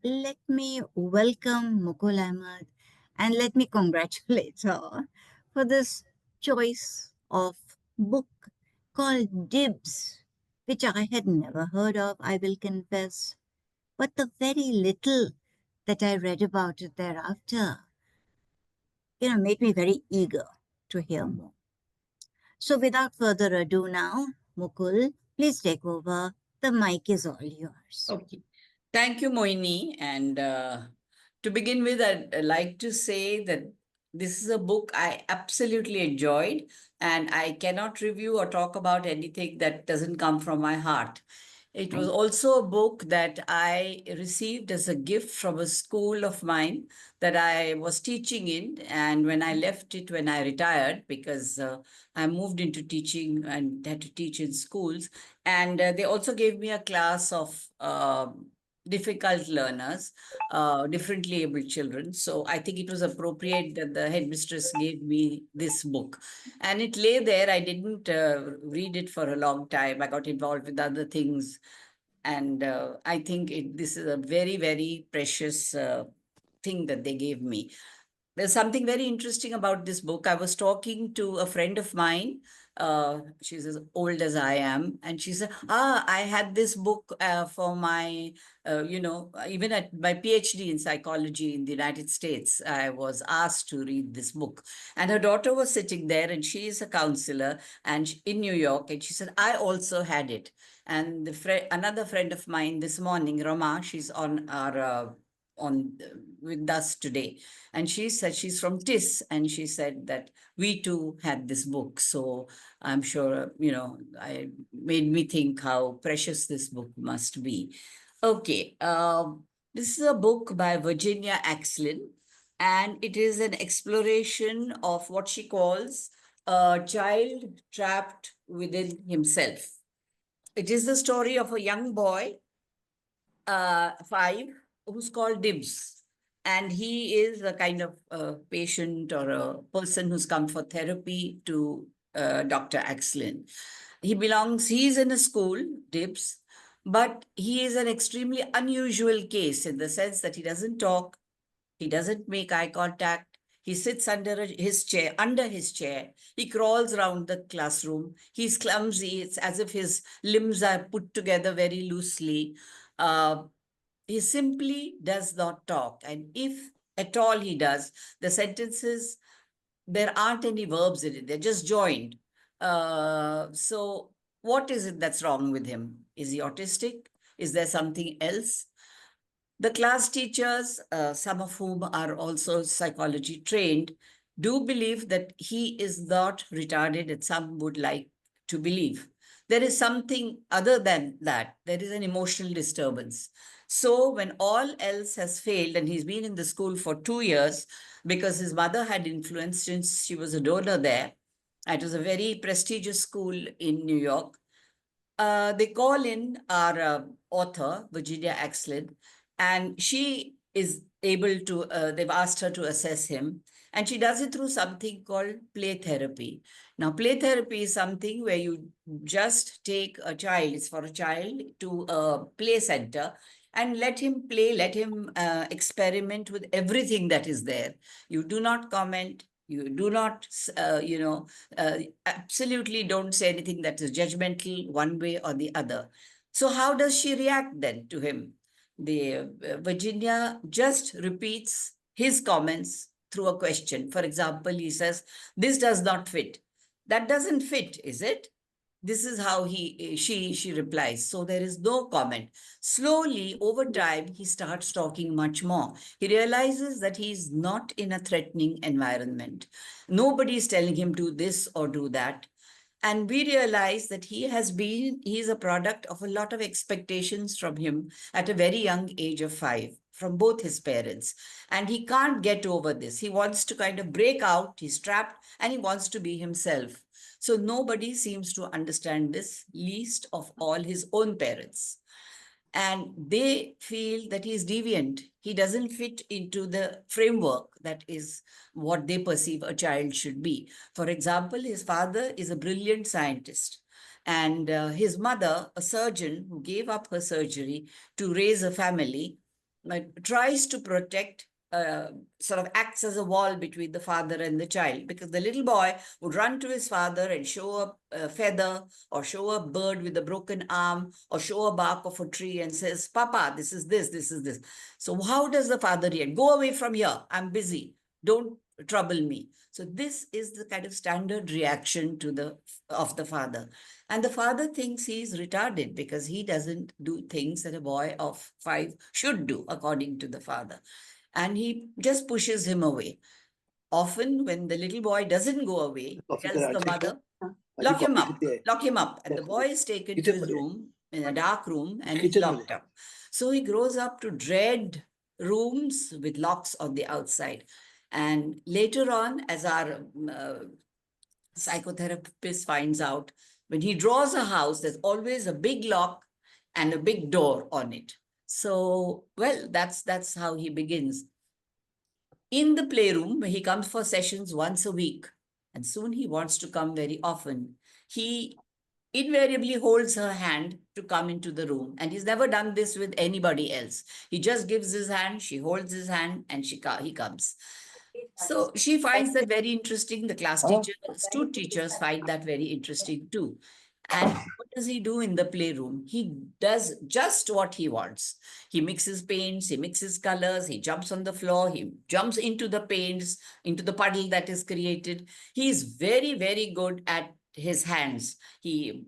let me welcome Mukul Ahmad and let me congratulate her for this choice of book called Dibs, which I had never heard of, I will confess. But the very little that I read about it thereafter, made me very eager to hear more. So without further ado now, Mukul, please take over. The mic is all yours. Okay. Thank you, Moini. And to begin with, I'd like to say that this is a book I absolutely enjoyed, and I cannot review or talk about anything that doesn't come from my heart. It was also a book that I received as a gift from a school of mine that I was teaching in. And when I left it, when I retired, because I moved into teaching and had to teach in schools, and they also gave me a class of difficult learners, differently able children. So I think it was appropriate that the headmistress gave me this book. And it lay there. I didn't read it for a long time. I got involved with other things. And I think this is a very, very precious thing that they gave me. There's something very interesting about this book. I was talking to a friend of mine. She's as old as I am. And she said, I had this book for my, even at my PhD in psychology in the United States, I was asked to read this book. And her daughter was sitting there, and she is a counselor and in New York. And she said, I also had it. And another friend of mine this morning, Rama, she's on our on with us today, and she said she's from TIS, and she said that we too had this book. So I'm sure, I made me think how precious this book must be. Okay, this is a book by Virginia Axline, and it is an exploration of what she calls a child trapped within himself. It is the story of a young boy, 5, who's called Dibs. And he is a kind of patient or a person who's come for therapy to Dr. Axline. He's in a school, Dibs, but he is an extremely unusual case in the sense that he doesn't talk, he doesn't make eye contact. He sits his chair. He crawls around the classroom. He's clumsy. It's as if his limbs are put together very loosely. Uh, he simply does not talk. And if at all he does, the sentences, there aren't any verbs in it. They're just joined. So what is it that's wrong with him? Is he autistic? Is there something else? The class teachers, some of whom are also psychology trained, do believe that he is not retarded, and some would like to believe. There is something other than that. There is an emotional disturbance. So when all else has failed, and he's been in the school for 2 years because his mother had influence since she was a donor there. It was a very prestigious school in New York. They call in our author, Virginia Axline, and she is able to, they've asked her to assess him, and she does it through something called play therapy. Now, play therapy is something where you just take a child, it's for a child, to a play center and let him play, let him experiment with everything that is there. You do not comment, you do not, absolutely don't say anything that is judgmental one way or the other. So how does she react then to him? The Virginia just repeats his comments through a question. For example, he says, "This does not fit." That doesn't fit, is it? This is how she replies. So there is no comment. Slowly, over time, he starts talking much more. He realizes that he's not in a threatening environment. Nobody is telling him do this or do that. And we realize that he's a product of a lot of expectations from him at a very young age of 5, from both his parents. And he can't get over this. He wants to kind of break out, he's trapped, and he wants to be himself. So nobody seems to understand this, least of all his own parents. And they feel that he's deviant. He doesn't fit into the framework that is what they perceive a child should be. For example, his father is a brilliant scientist, and his mother, a surgeon who gave up her surgery to raise a family, tries to protect, sort of acts as a wall between the father and the child, because the little boy would run to his father and show a feather or show a bird with a broken arm or show a bark of a tree and says, Papa, this is this, this is this. So how does the father react? Go away from here. I'm busy. Don't trouble me. So this is the kind of standard reaction to the of the father. And the father thinks he's retarded because he doesn't do things that a boy of 5 should do, according to the father. And he just pushes him away. Often, when the little boy doesn't go away, he tells the mother, lock him up, lock him up. And the boy is taken to his room, in a dark room, and he's locked up. So he grows up to dread rooms with locks on the outside. And later on, as our psychotherapist finds out, when he draws a house, there's always a big lock and a big door on it. So, well, that's how he begins. In the playroom, he comes for sessions once a week, and soon he wants to come very often. He invariably holds her hand to come into the room, and he's never done this with anybody else. He just gives his hand, she holds his hand, and he comes. So she finds that very interesting. The class teachers, two teachers find that very interesting too. And what does he do in the playroom? He does just what he wants. He mixes paints, he mixes colors, he jumps on the floor, he jumps into the paints, into the puddle that is created. He is very, very good at his hands. He,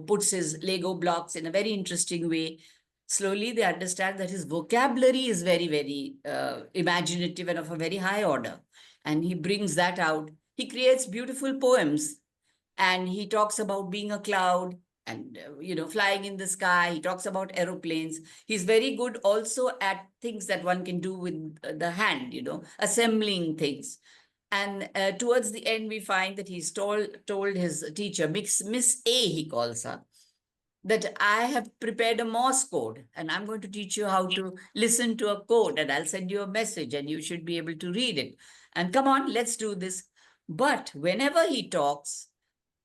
puts his Lego blocks in a very interesting way. Slowly they understand that his vocabulary is very, very imaginative and of a very high order. And he brings that out. He creates beautiful poems, and he talks about being a cloud and, flying in the sky. He talks about aeroplanes. He's very good also at things that one can do with the hand, assembling things. And towards the end, we find that he's told his teacher, Miss A, he calls her, that I have prepared a Morse code and I'm going to teach you how to listen to a code, and I'll send you a message and you should be able to read it. And come on, let's do this. But whenever he talks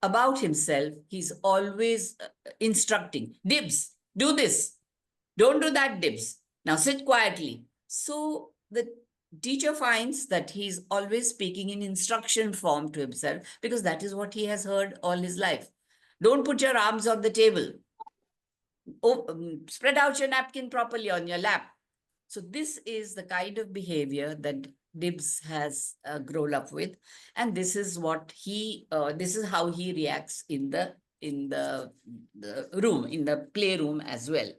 about himself, he's always instructing, Dibs, do this. Don't do that, Dibs. Now sit quietly. So the teacher finds that he's always speaking in instruction form to himself because that is what he has heard all his life. Don't put your arms on the table. Spread out your napkin properly on your lap. So this is the kind of behavior that Dibs has grown up with, and this is this is how he reacts in the room, in the playroom as well.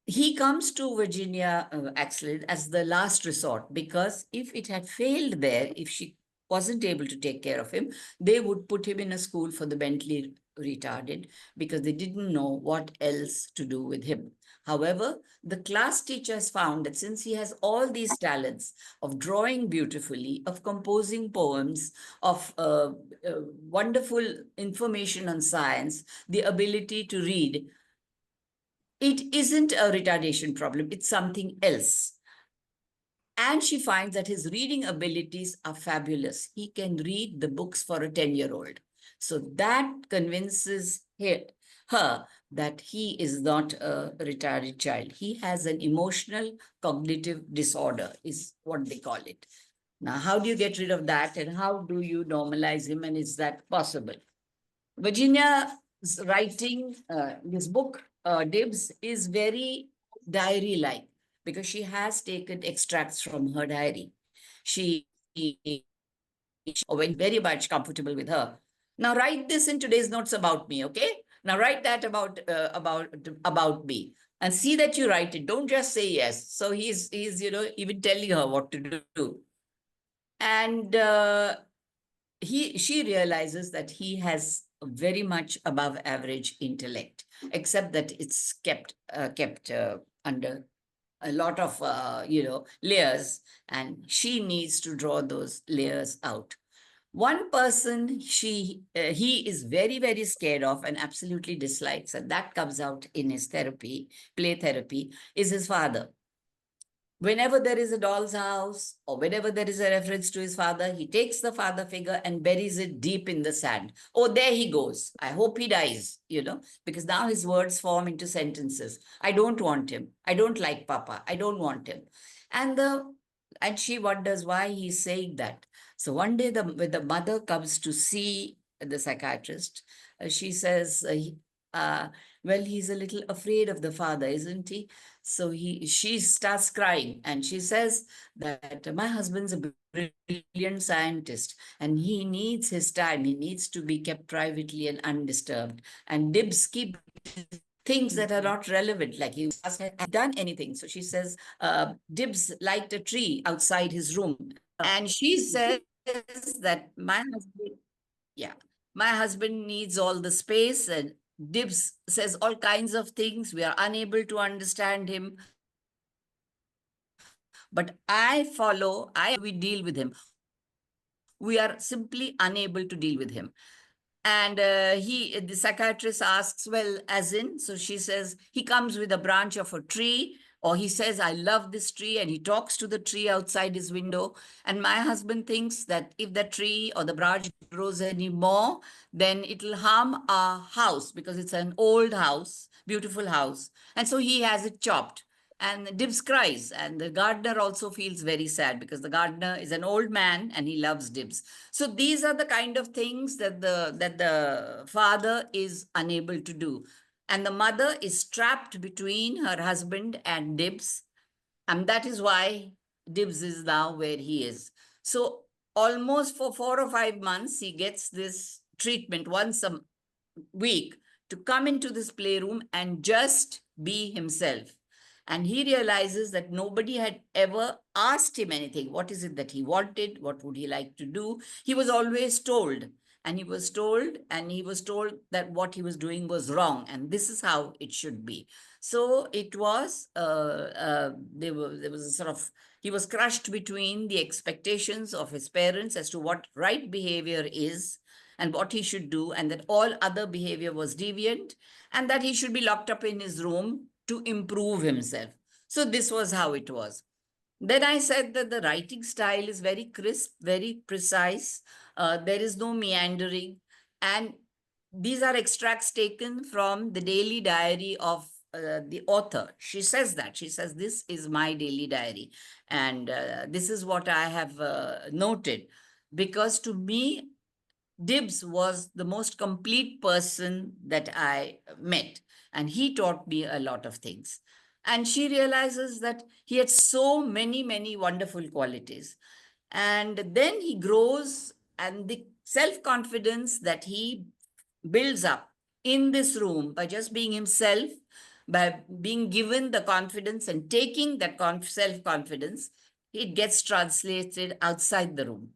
He comes to Virginia Axline as the last resort, because if it had failed there, if she wasn't able to take care of him, they would put him in a school for the mentally retarded, because they didn't know what else to do with him. However, the class teachers found that since he has all these talents of drawing beautifully, of composing poems, of wonderful information on science, the ability to read, it isn't a retardation problem, it's something else. And she finds that his reading abilities are fabulous. He can read the books for a 10-year-old. So that convinces her that he is not a retarded child. He has an emotional cognitive disorder, is what they call it. Now, how do you get rid of that, and how do you normalize him, and is that possible? Virginia's writing, this book, Dibs, is very diary-like because she has taken extracts from her diary. She went very much comfortable with her. Now write this in today's notes about me, okay? Now write that about me, and see that you write it. Don't just say yes. So he's even telling her what to do, and she realizes that he has very much above average intellect, except that it's kept under a lot of layers, and she needs to draw those layers out. One person he is very, very scared of and absolutely dislikes, and that comes out in his play therapy, is his father. Whenever there is a doll's house or whenever there is a reference to his father, he takes the father figure and buries it deep in the sand. Oh, there he goes. I hope he dies, because now his words form into sentences. I don't want him. I don't like Papa. I don't want him. And the and she wonders why he's saying that. So one day, when the mother comes to see the psychiatrist, she says, uh, "Well, he's a little afraid of the father, isn't he?" So she starts crying and she says that my husband's a brilliant scientist and he needs his time. He needs to be kept privately and undisturbed. And Dibs keep things that are not relevant, like he has done anything. So she says, Dibs liked a tree outside his room. And she says that yeah, my husband needs all the space, and Dibs says all kinds of things. We are unable to understand him, but we deal with him. We are simply unable to deal with him. And the psychiatrist asks, well, as in? So she says, he comes with a branch of a tree, or he says, I love this tree, and he talks to the tree outside his window. And my husband thinks that if the tree or the branch grows any more, then it'll harm our house because it's an old house, beautiful house. And so he has it chopped. And Dibs cries, and the gardener also feels very sad because the gardener is an old man and he loves Dibs. So these are the kind of things that the father is unable to do, and the mother is trapped between her husband and Dibs, and that is why Dibs is now where he is. So almost for 4 or 5 months, he gets this treatment once a week to come into this playroom and just be himself. And he realizes that nobody had ever asked him anything. What is it that he wanted? What would he like to do? He was always told. And he was told that what he was doing was wrong. And this is how it should be. So it was, there was a sort of, he was crushed between the expectations of his parents as to what right behavior is and what he should do, and that all other behavior was deviant, and that he should be locked up in his room to improve himself. So this was how it was. Then I said that the writing style is very crisp, very precise. There is no meandering. And these are extracts taken from the daily diary of the author. She says that. She says, this is my daily diary. And this is what I have noted. Because to me, Dibs was the most complete person that I met, and he taught me a lot of things. And she realizes that he had so many, many wonderful qualities. And then he grows, and the self confidence that he builds up in this room by just being himself, by being given the confidence and taking that self confidence, it gets translated outside the room,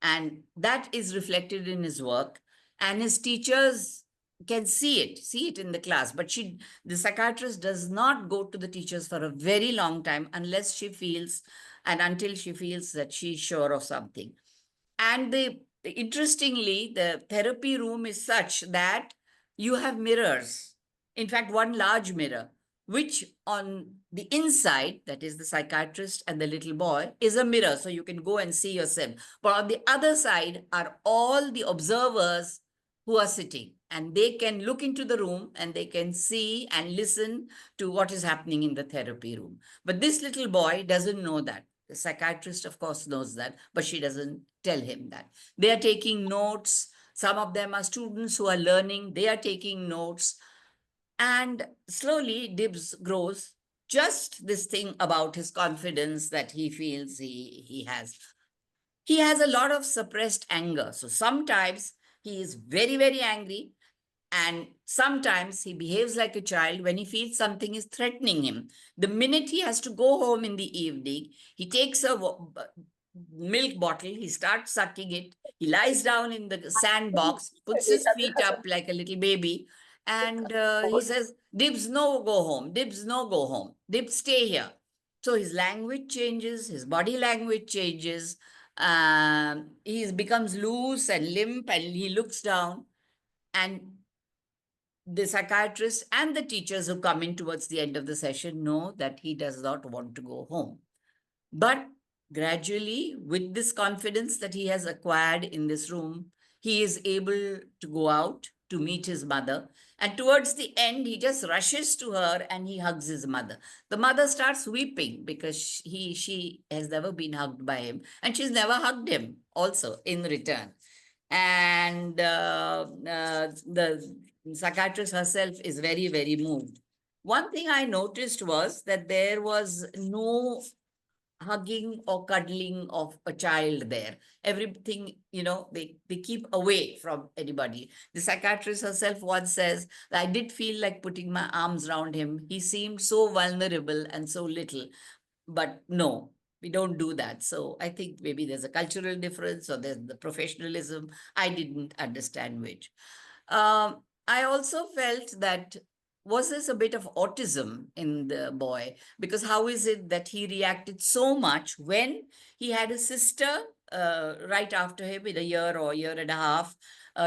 and that is reflected in his work, and his teachers can see it in the class, but the psychiatrist does not go to the teachers for a very long time unless she feels and until she feels that she's sure of something. And interestingly, the therapy room is such that you have mirrors. In fact, one large mirror, which on the inside, that is the psychiatrist and the little boy, is a mirror. So you can go and see yourself. But on the other side are all the observers who are sitting, and they can look into the room and they can see and listen to what is happening in the therapy room. But this little boy doesn't know that. The psychiatrist, of course, knows that, but she doesn't tell him that. They are taking notes. Some of them are students who are learning. They are taking notes. And slowly, Dibs grows just this thing about his confidence that he feels he has. He has a lot of suppressed anger. So sometimes he is very, very angry, and sometimes he behaves like a child when he feels something is threatening him. The minute he has to go home in the evening, he takes a milk bottle, he starts sucking it, he lies down in the sandbox, puts his feet up like a little baby, and he says, Dibs, no, go home. Dibs, no, go home. Dibs, stay here. So his language changes, his body language changes. He becomes loose and limp, and he looks down. And the psychiatrist and the teachers who come in towards the end of the session know that he does not want to go home. But gradually, with this confidence that he has acquired in this room, he is able to go out to meet his mother. And towards the end, he just rushes to her and he hugs his mother. The mother starts weeping because she has never been hugged by him, and she's never hugged him also in return. And the psychiatrist herself is very, very moved. One thing I noticed was that there was no hugging or cuddling of a child there. Everything, they keep away from anybody. The psychiatrist herself once says, I did feel like putting my arms around him. He seemed so vulnerable and so little. But no, we don't do that. So I think maybe there's a cultural difference or there's the professionalism. I didn't understand which. I also felt that was this a bit of autism in the boy? Because how is it that he reacted so much when he had a sister right after him in a year or year and a half?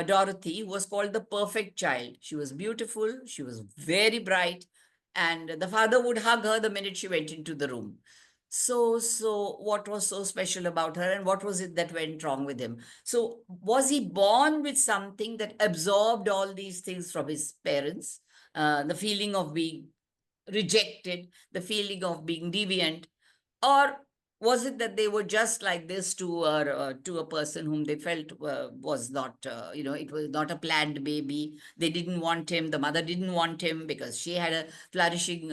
Dorothy, who was called the perfect child. She was beautiful, she was very bright, and the father would hug her the minute she went into the room. So what was so special about her, and what was it that went wrong with him? So was he born with something that absorbed all these things from his parents? The feeling of being rejected, the feeling of being deviant, or was it that they were just like this to a person whom they felt was not, it was not a planned baby. They didn't want him. The mother didn't want him because she had a flourishing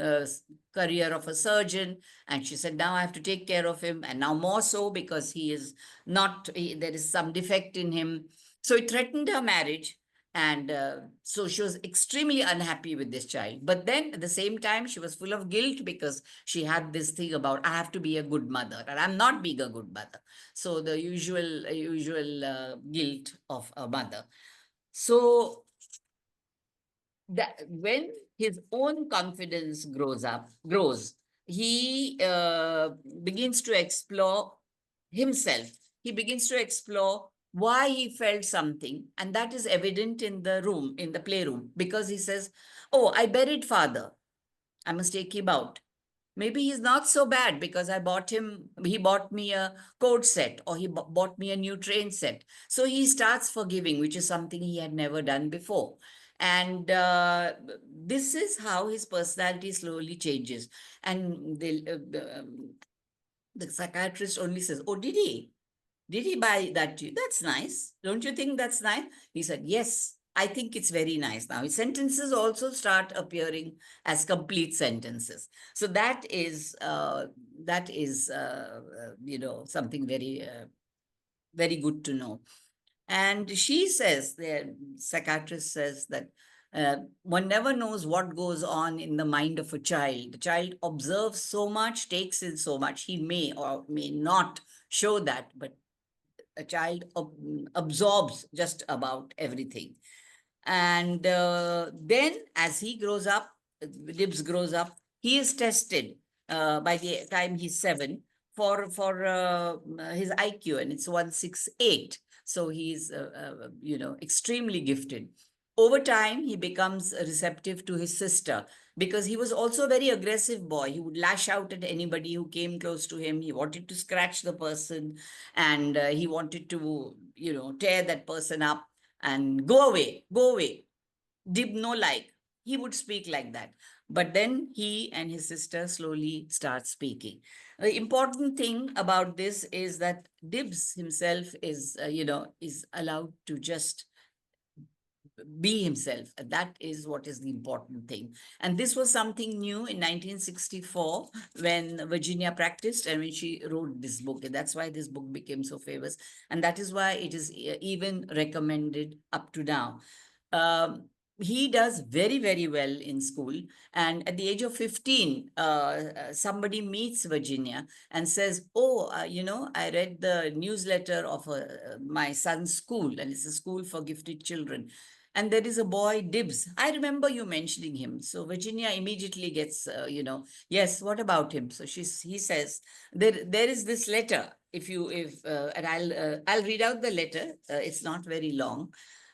career of a surgeon, and she said, now I have to take care of him, and now more so because he is not. There is some defect in him, so it threatened her marriage. And so she was extremely unhappy with this child. But then at the same time, she was full of guilt because she had this thing about, I have to be a good mother and I'm not being a good mother. So the usual guilt of a mother. So that when his own confidence grows, he begins to explore himself. He begins to explore why he felt something, and that is evident in the room, in the playroom, because he says, oh, I buried father, I must take him out. Maybe he's not so bad because he bought me a coat set, or he bought me a new train set. So he starts forgiving, which is something he had never done before. And this is how his personality slowly changes. And the psychiatrist only says, oh, did he? Did he buy that to you? That's nice. Don't you think that's nice? He said, yes, I think it's very nice. Now his sentences also start appearing as complete sentences. So that is something very very good to know. And she says, the psychiatrist says that one never knows what goes on in the mind of a child. The child observes so much, takes in so much. He may or may not show that, but a child absorbs just about everything. And then as he grows up, Dibs grows up, he is tested by the time he's 7 for his IQ, and it's 168. So he's extremely gifted. Over time, he becomes receptive to his sister because he was also a very aggressive boy. He would lash out at anybody who came close to him. He wanted to scratch the person, and he wanted to, tear that person up and go away, go away. Dib no like. He would speak like that. But then he and his sister slowly start speaking. The important thing about this is that Dibs himself is allowed to just be himself. That is what is the important thing. And this was something new in 1964 when Virginia practiced and when she wrote this book. And that's why this book became so famous. And that is why it is even recommended up to now. He does very, very well in school. And at the age of 15, somebody meets Virginia and says, oh, I read the newsletter of my son's school, and it's a school for gifted children. And there is a boy, Dibs. I remember you mentioning him. So Virginia immediately gets, yes, what about him? So he says, there is this letter. And I'll read out the letter. It's not very long.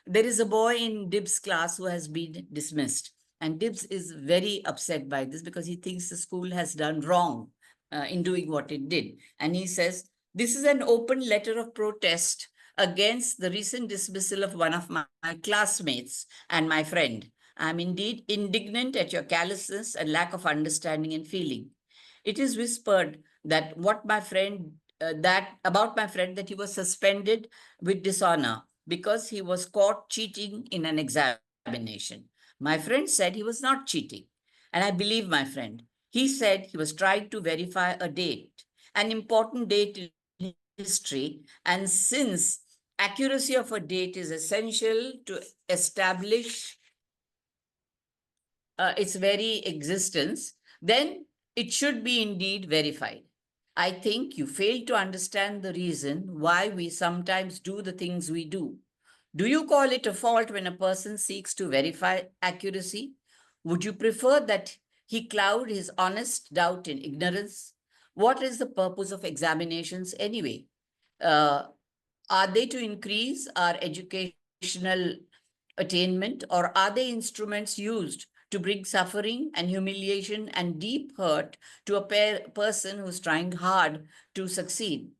there is a boy in Dibs class who has been dismissed. And Dibs is very upset by this because he thinks the school has done wrong in doing what it did. And he says, this is an open letter of protest against the recent dismissal of one of my classmates and my friend. I'm indeed indignant at your callousness and lack of understanding and feeling. It is whispered that what my friend that about my friend that he was suspended with dishonor because he was caught cheating in an examination. My friend said he was not cheating, and I believe my friend. He said he was trying to verify a date, an important date in history, and since accuracy of a date is essential to establish its very existence, then it should be indeed verified. I think you fail to understand the reason why we sometimes do the things we do. Do you call it a fault when a person seeks to verify accuracy? Would you prefer that he cloud his honest doubt in ignorance? What is the purpose of examinations anyway? Uh, are they to increase our educational attainment, or are they instruments used to bring suffering and humiliation and deep hurt to a person who's trying hard to succeed?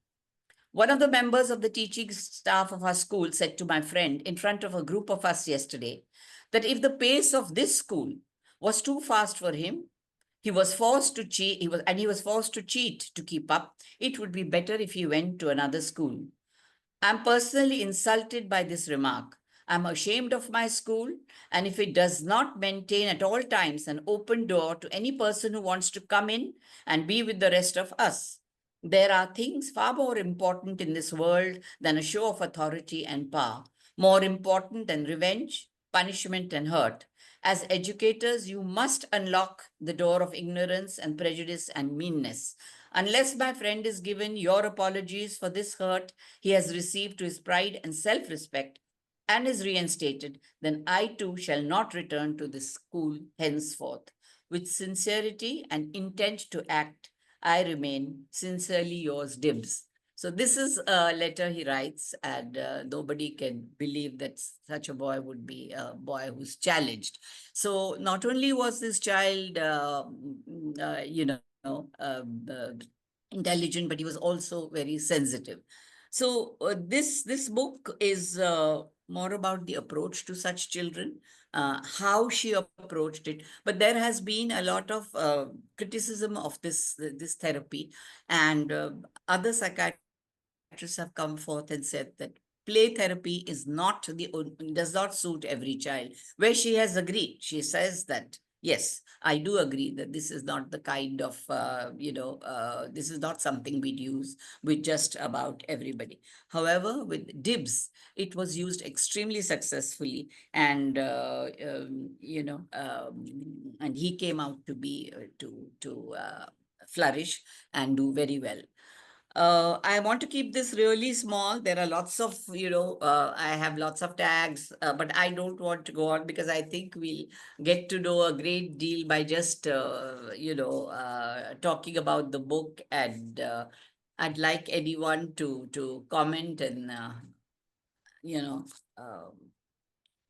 One of the members of the teaching staff of our school said to my friend in front of a group of us yesterday that if the pace of this school was too fast for him, he was forced to cheat, he was forced to cheat to keep up. It would be better if he went to another school. I'm personally insulted by this remark. I'm ashamed of my school, and if it does not maintain at all times an open door to any person who wants to come in and be with the rest of us. There are things far more important in this world than a show of authority and power, more important than revenge, punishment, and hurt. As educators, you must unlock the door of ignorance and prejudice and meanness. Unless my friend is given your apologies for this hurt he has received to his pride and self respect and is reinstated, then I too shall not return to this school henceforth. With sincerity and intent to act, I remain sincerely yours, Dibs. So, this is a letter he writes, and nobody can believe that such a boy would be a boy who's challenged. So, not only was this child, intelligent, but he was also very sensitive. So this book is more about the approach to such children, how she approached it. But there has been a lot of criticism of this therapy, and other psychiatrists have come forth and said that play therapy is not does not suit every child. Where she has agreed, she says that yes, I do agree that this is not the kind of this is not something we'd use with just about everybody. However, with Dibs, it was used extremely successfully, and and he came out to be to flourish and do very well. I want to keep this really small. There are lots of, I have lots of tags, but I don't want to go on because I think we'll get to know a great deal by just, talking about the book. And I'd like anyone to comment and, you know, um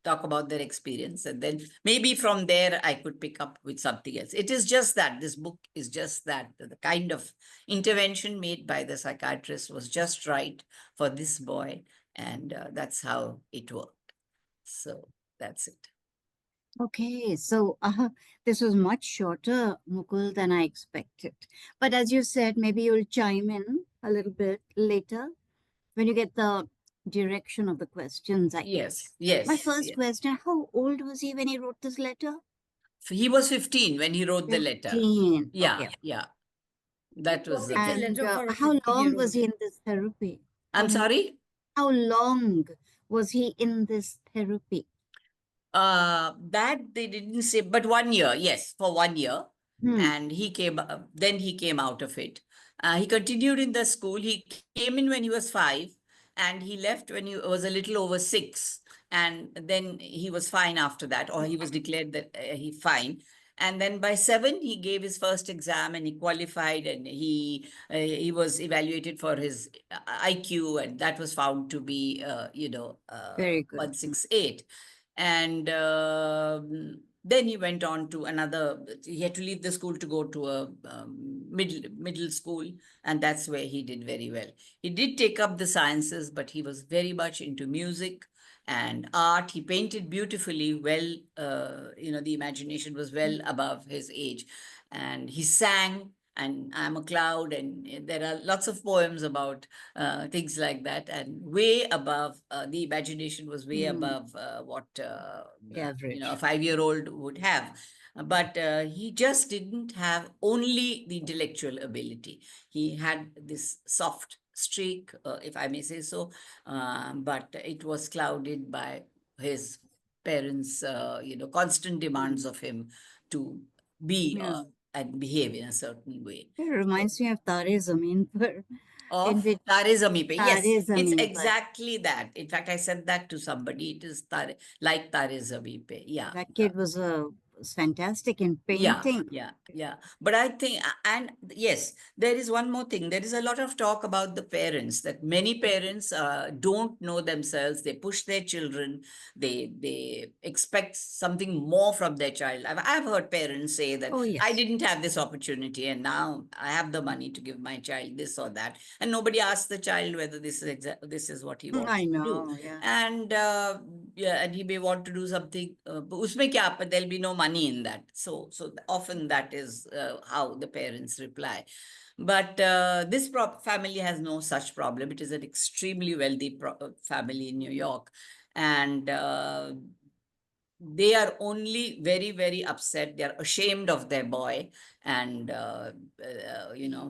talk about their experience, and then maybe from there I could pick up with something else. It is just that this book is just that the kind of intervention made by the psychiatrist was just right for this boy, and that's how it worked. So that's it. Okay, so this was much shorter, Mukul, than I expected. But as you said, maybe you'll chime in a little bit later when you get the direction of the questions, I guess. Yes, My yes, first yes. question, how old was he when he wrote this letter? He was 15 when he wrote the letter. 15. Yeah, Okay. yeah, that was the Perfect thing. And letter for a how long was 15-year-old. he in this therapy? I'm sorry. How long was he in this therapy? That they didn't say, but 1 year, yes, for 1 year. Hmm. And then he came out of it. He continued in the school. He came in when he was 5, and he left when he was a little over 6. And then he was fine after that, or he was declared that he fine. And then by 7 he gave his first exam and he qualified, and he was evaluated for his IQ, and that was found to be Very good. 168. And then he went on to another. He had to leave the school to go to a middle school, and that's where he did very well. He did take up the sciences, but he was very much into music and art. He painted beautifully. Well, the imagination was well above his age, and he sang. And I'm a cloud, and there are lots of poems about things like that. And way above, the imagination was way Mm, above what a average. 5-year-old would have. But he just didn't have only the intellectual ability. He had this soft streak, if I may say so, but it was clouded by his parents, constant demands Mm, of him to be yeah. and behave in a certain way. It So, reminds me of Tare Zameen Par, in of which Tare Zameen Pe. Yes, Tare it's Zameen Par, exactly that. In fact, I said that to somebody. It is like Tare Zameen Pe. Yeah. that kid was fantastic in Yeah, painting. yeah, yeah. But I think, and yes, there is one more thing. There is a lot of talk about the parents, that many parents don't know themselves. They push their children. They expect something more from their child. I've heard parents say that Oh, I yes. didn't have this opportunity, and now I have the money to give my child this or that, and nobody asks the child whether this is what he I wants to do. know, yeah. And yeah, and he may want to do something, usme kya, but there'll be no money in that. So often that is how the parents reply. But this family has no such problem. It is an extremely wealthy family in New York, and they are only very, very upset. They are ashamed of their boy. And,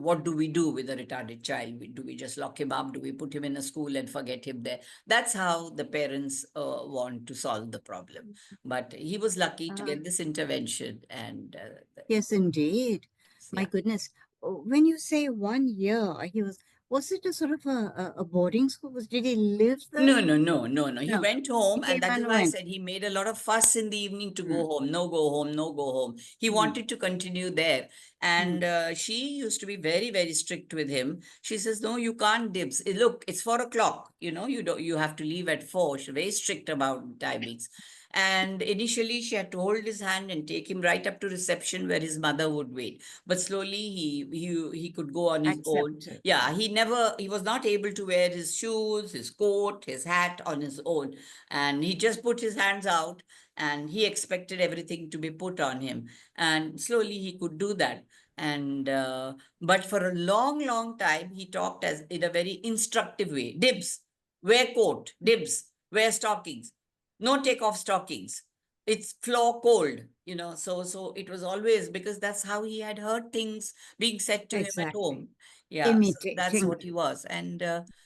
what do we do with a retarded child? Do we just lock him up? Do we put him in a school and forget him there? That's how the parents want to solve the problem. But he was lucky to Uh, get this intervention. And yes, indeed. My yeah. goodness. Oh, when you say 1 year, was it a sort of a boarding school? Did he live No, there? no, no, no, no. He No. went He home, and came that is and why I went. said he made a lot of fuss in the evening to Mm, go home. No, go home, no, go home. He mm, wanted to continue there. mm. And she used to be very, very strict with him. She says, "No, you can't dibs. Look, it's 4 o'clock. You have to leave at 4." She's very strict about timings. And initially, she had to hold his hand and take him right up to reception where his mother would wait. But slowly, he could go on his own. Accepted. Yeah, he was not able to wear his shoes, his coat, his hat on his own. And he just put his hands out, and he expected everything to be put on him. And slowly he could do that. And but for a long, long time, he talked as in a very instructive way. Dibs, wear coat, dibs, wear stockings. No take off stockings. It's floor cold, so it was always because that's how he had heard things being said to him at Exactly. home. Yeah, so that's Imitating. what he was. And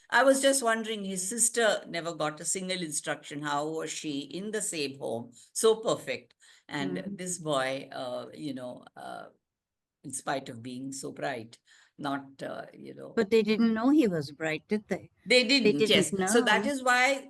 I was just wondering, his sister never got a single instruction. How was she in the same home? So perfect. And Mm. this boy, in spite of being so bright, not, But they didn't know he was bright, did they? they They didn't, didn't yes. So that know. is why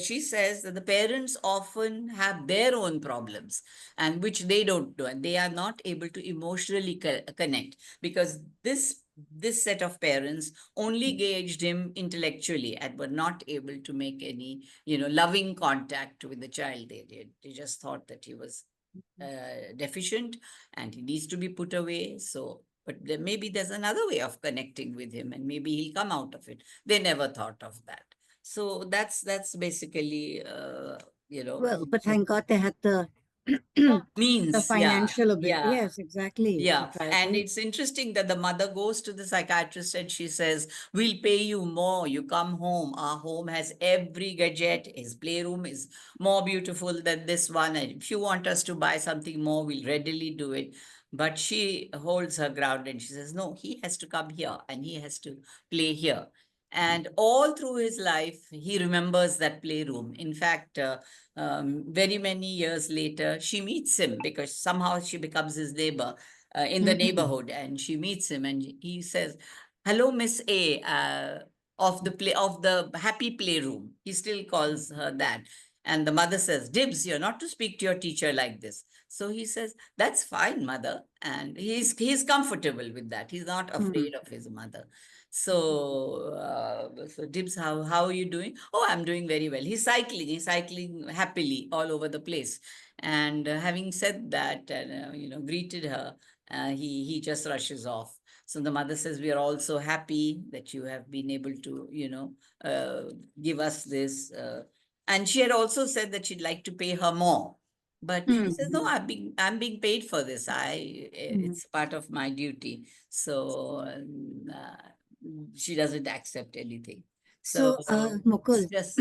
she says that the parents often have their own problems, and which they don't know, and they are not able to emotionally connect, because this set of parents only gauged him intellectually and were not able to make any, loving contact with the child. They just thought that he was deficient and he needs to be put away. So, but maybe there's another way of connecting with him, and maybe he'll come out of it. They never thought of that. So that's basically Well, but thank God they had the the means. Yeah, financial ability. yeah. Yes, exactly. To Yeah, try and to. it's interesting that the mother goes to the psychiatrist and she says, "We'll pay you more. You come home. Our home has every gadget. His playroom is more beautiful than this one. And if you want us to buy something more, we'll readily do it." But she holds her ground and she says, "No, he has to come here and he has to play here." And all through his life, he remembers that playroom. In fact, very many years later, she meets him because somehow she becomes his neighbor in the Mhm. neighborhood, and she meets him and he says, "Hello, Miss A, of the happy playroom." He still calls her that. And the mother says, Dibs, you're not to speak to your teacher like this. So he says, that's fine, mother. And he's comfortable with that. He's not Mm. afraid of his mother. So Dibs, how are you doing? Oh, I'm doing very well. He's cycling. He's cycling happily all over the place. And having said that, and greeted her, he just rushes off. So the mother says, we are all so happy that you have been able to, give us this. And she had also said that she'd like to pay her more. But he says, no, Mhm. I'm being paid for this. Mhm. It's part of my duty. So she doesn't accept anything. So So, it's Mukul, just,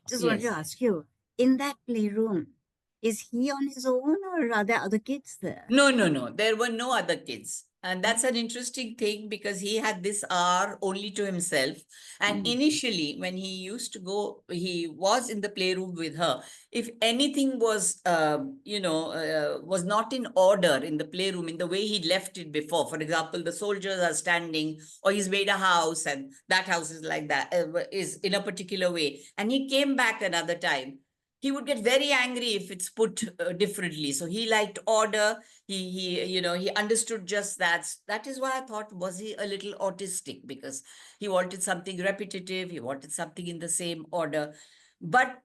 just wanted to yes. ask you, in that playroom, is he on his own or are there other kids there? No, no, no. There were no other kids. And that's an interesting thing because he had this hour only to himself. And Mm. initially, when he used to go, he was in the playroom with her. If anything was not in order in the playroom in the way he left it before, for example, the soldiers are standing, or he's made a house and that house is like that, is in a particular way. And he came back another time, he would get very angry if it's put differently. So he liked order. He understood just that. That is why I thought, was he a little autistic, because he wanted something repetitive, he wanted something in the same order. But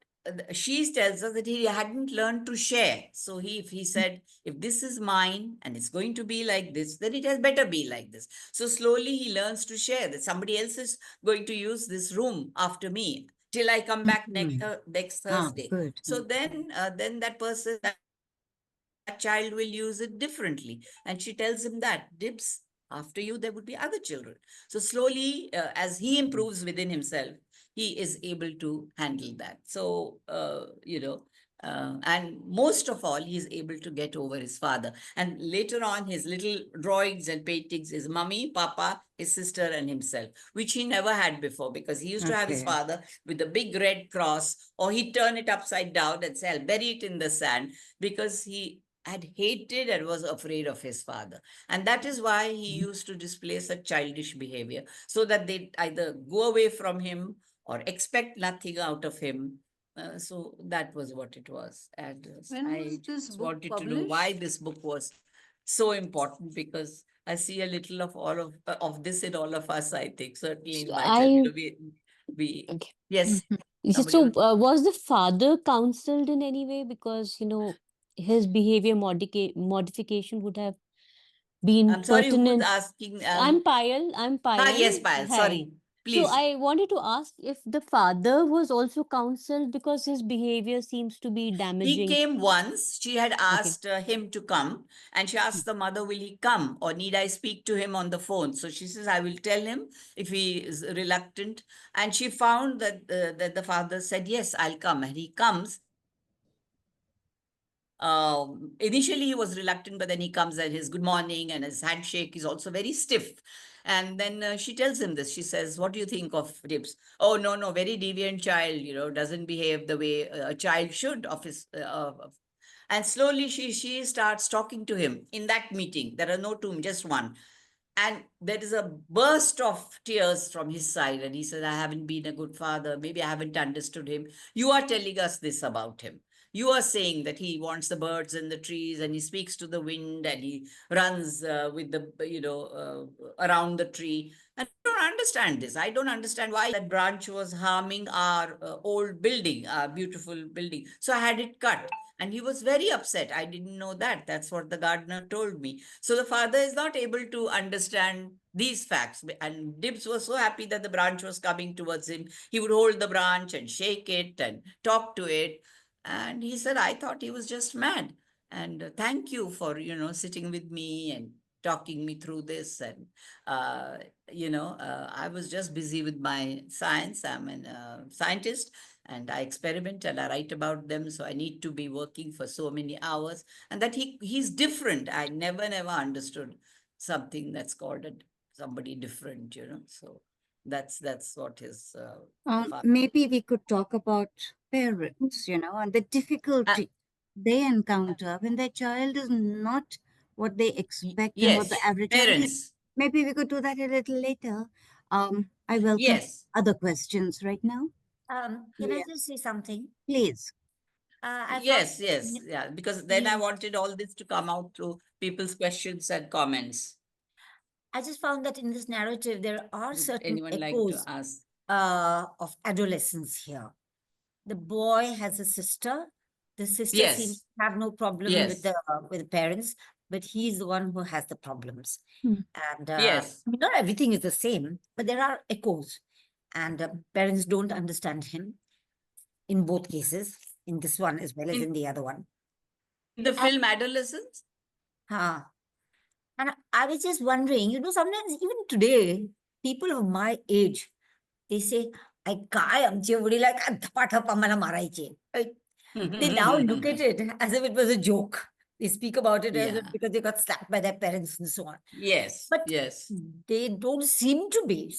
she tells us that he hadn't learned to share. So if he said, if this is mine and it's going to be like this, then it has better be like this. So slowly he learns to share, that somebody else is going to use this room after me till I come back Mhm. next Ah, Thursday. good. So then that child will use it differently. And she tells him that, Dibs, after you, there would be other children. So slowly, as he improves within himself, he is able to handle that. And most of all, he's able to get over his father. And later on, his little drawings and paintings is mummy, papa, his sister, and himself, which he never had before, because he used to have his Okay. father with a big red cross, or he'd turn it upside down and say, I'll bury it in the sand, because he had hated and was afraid of his father. And that is why he used to display such childish behavior, so that they either go away from him or expect nothing out of him. So that was what it was. And When I was this just book wanted to know why published? this book was so important, because I see a little of all of this in all of us, I think. Certainly So in myself, I we okay. yes, Mhm. somebody So was. was the father counseled in any way? Because, his behavior modification would have been I'm sorry, who's pertinent. asking? I'm Payal. I'm Yes, Payal. Payal. Hi. Sorry, So please. I wanted to ask if the father was also counseled because his behavior seems to be He damaging. came once. She had Okay. asked him to come, and she asked the mother, will he come, or need I speak to him on the phone? So she says, I will tell him if he is reluctant. And she found that the father said, yes, I'll come. And he comes. Initially, he was reluctant, but then he comes and his good morning and his handshake is also very stiff. And then she tells him this. She says, what do you think of Dibs? Oh, no, no, very deviant child, doesn't behave the way a child should of his. And slowly she starts talking to him in that meeting. There are no two, just one. And there is a burst of tears from his side. And he says, I haven't been a good father. Maybe I haven't understood him. You are telling us this about him. You are saying that he wants the birds and the trees, and he speaks to the wind, and he runs with the, around the tree. And I don't understand this. I don't understand why that branch was harming our old building, our beautiful building. So I had it cut. And he was very upset. I didn't know that. That's what the gardener told me. So the father is not able to understand these facts. And Dibs was so happy that the branch was coming towards him. He would hold the branch and shake it and talk to it. And he said, I thought he was just mad. And thank you for, sitting with me and talking me through this. And, I was just busy with my science. I'm a scientist, and I experiment and I write about them. So I need to be working for so many hours. And that he's different. I never understood something that's called somebody different. So that's what his the father. Maybe we could talk about parents, and the Uh, difficulty they encounter when their child is not what they expect and what the yes, average child is. parents. Maybe we could do that a little later. I welcome Yes. other questions right now. Can I just say something? Please. I found Yes, yes, yeah. Because then I wanted all this to come out through people's questions and comments. I just found that in this narrative there are Would certain anyone like to echoes ask? of adolescence here. The boy has a sister. The sister seems Yes, to have no problem yes, with the parents, but he's the one who has the problems. Hmm. And yes, not everything is the same, but there are echoes, and parents don't understand him in both cases, in this one as well as in in the other one. the And, film Adolescence. uh, and I was just wondering, sometimes even today, people of my age, they say, "I काय आमचे वडील आहे का धपाधप आम्हाला मारायचे." They now look at it as if it was a joke. They speak about it as if Yeah, because they got slapped by their parents and so on. yes, But yes, they don't seem to be,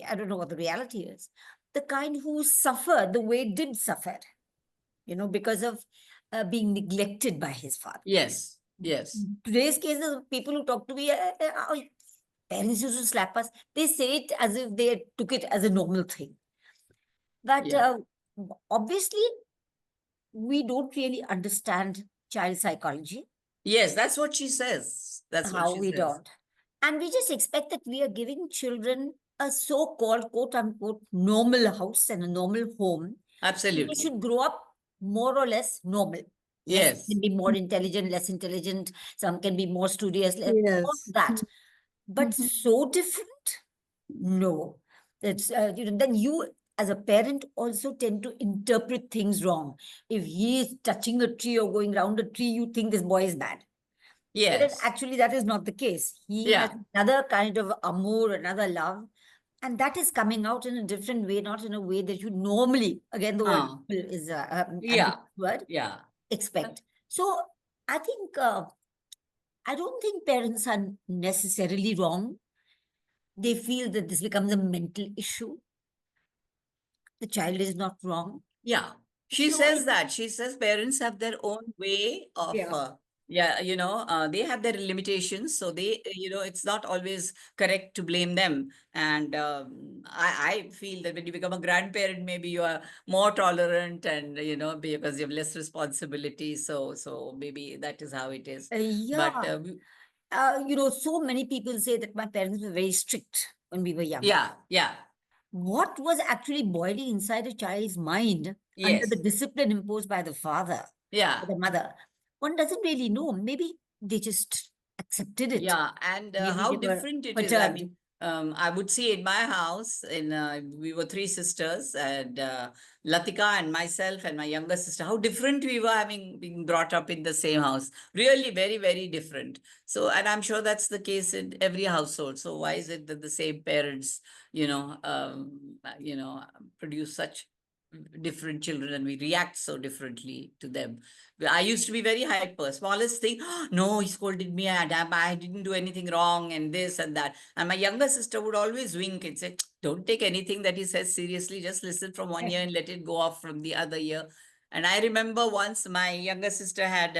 I don't know what the reality is, the kind who suffered the way did suffered, because of being neglected by his father. yes, yes, Today's cases, people who talk to me, our parents used to slap us, they say it as if they took it as a normal thing. But yeah. obviously, we don't really understand child psychology, Yes, that's what she says. That's what how she we says. don't. And we just expect that we are giving children a so called quote unquote normal house and a normal home. They Absolutely. should grow up more or less normal. Yes, they Yes. can be more intelligent, less intelligent. Some can be more studious, all Yes. that. But Mhm. so different? No. That's, then you as a parent also tend to interpret things wrong. If he is touching a tree or going around a tree, you think this boy is bad. Whereas Yes. actually that is not the case. He has Yeah. another kind of amour, another love, and that is coming out in a different way, not in a way that you normally, again, the word Uh, is yeah. ambiguous word, Yeah. expect. So I think I don't think parents are necessarily wrong. They feel that this becomes a mental issue. The child is not wrong. Yeah. She So says that. She says parents have their own way of, yeah. yeah, they have their limitations. So it's not always correct to blame them. And I feel that when you become a grandparent, maybe you are more tolerant and, because you have less responsibility. So maybe that is how it is. But Yeah. So many people say that my parents were very strict when we were young. yeah, yeah, What was actually boiling inside a child's mind under the yes, discipline imposed by the father yeah. or the mother? One doesn't really know. Maybe they just accepted it. Yeah, and Maybe how they were different it is. I perturbed. mean, I would see in my house, we were three sisters, and Latika and myself and my younger sister, how different we were having been brought up in the same house. Really, very, very different. So, and I'm sure that's the case in every household. So, why is it that the same parents, produce such different children and we react so differently to them? I used to be very hyper. Smallest thing, no, he scolded me. I didn't do anything wrong, and this and that. And my younger sister would always wink and say, "Don't take anything that he says seriously. Just listen from one ear and let it go off from the other ear." And I remember once my younger sister had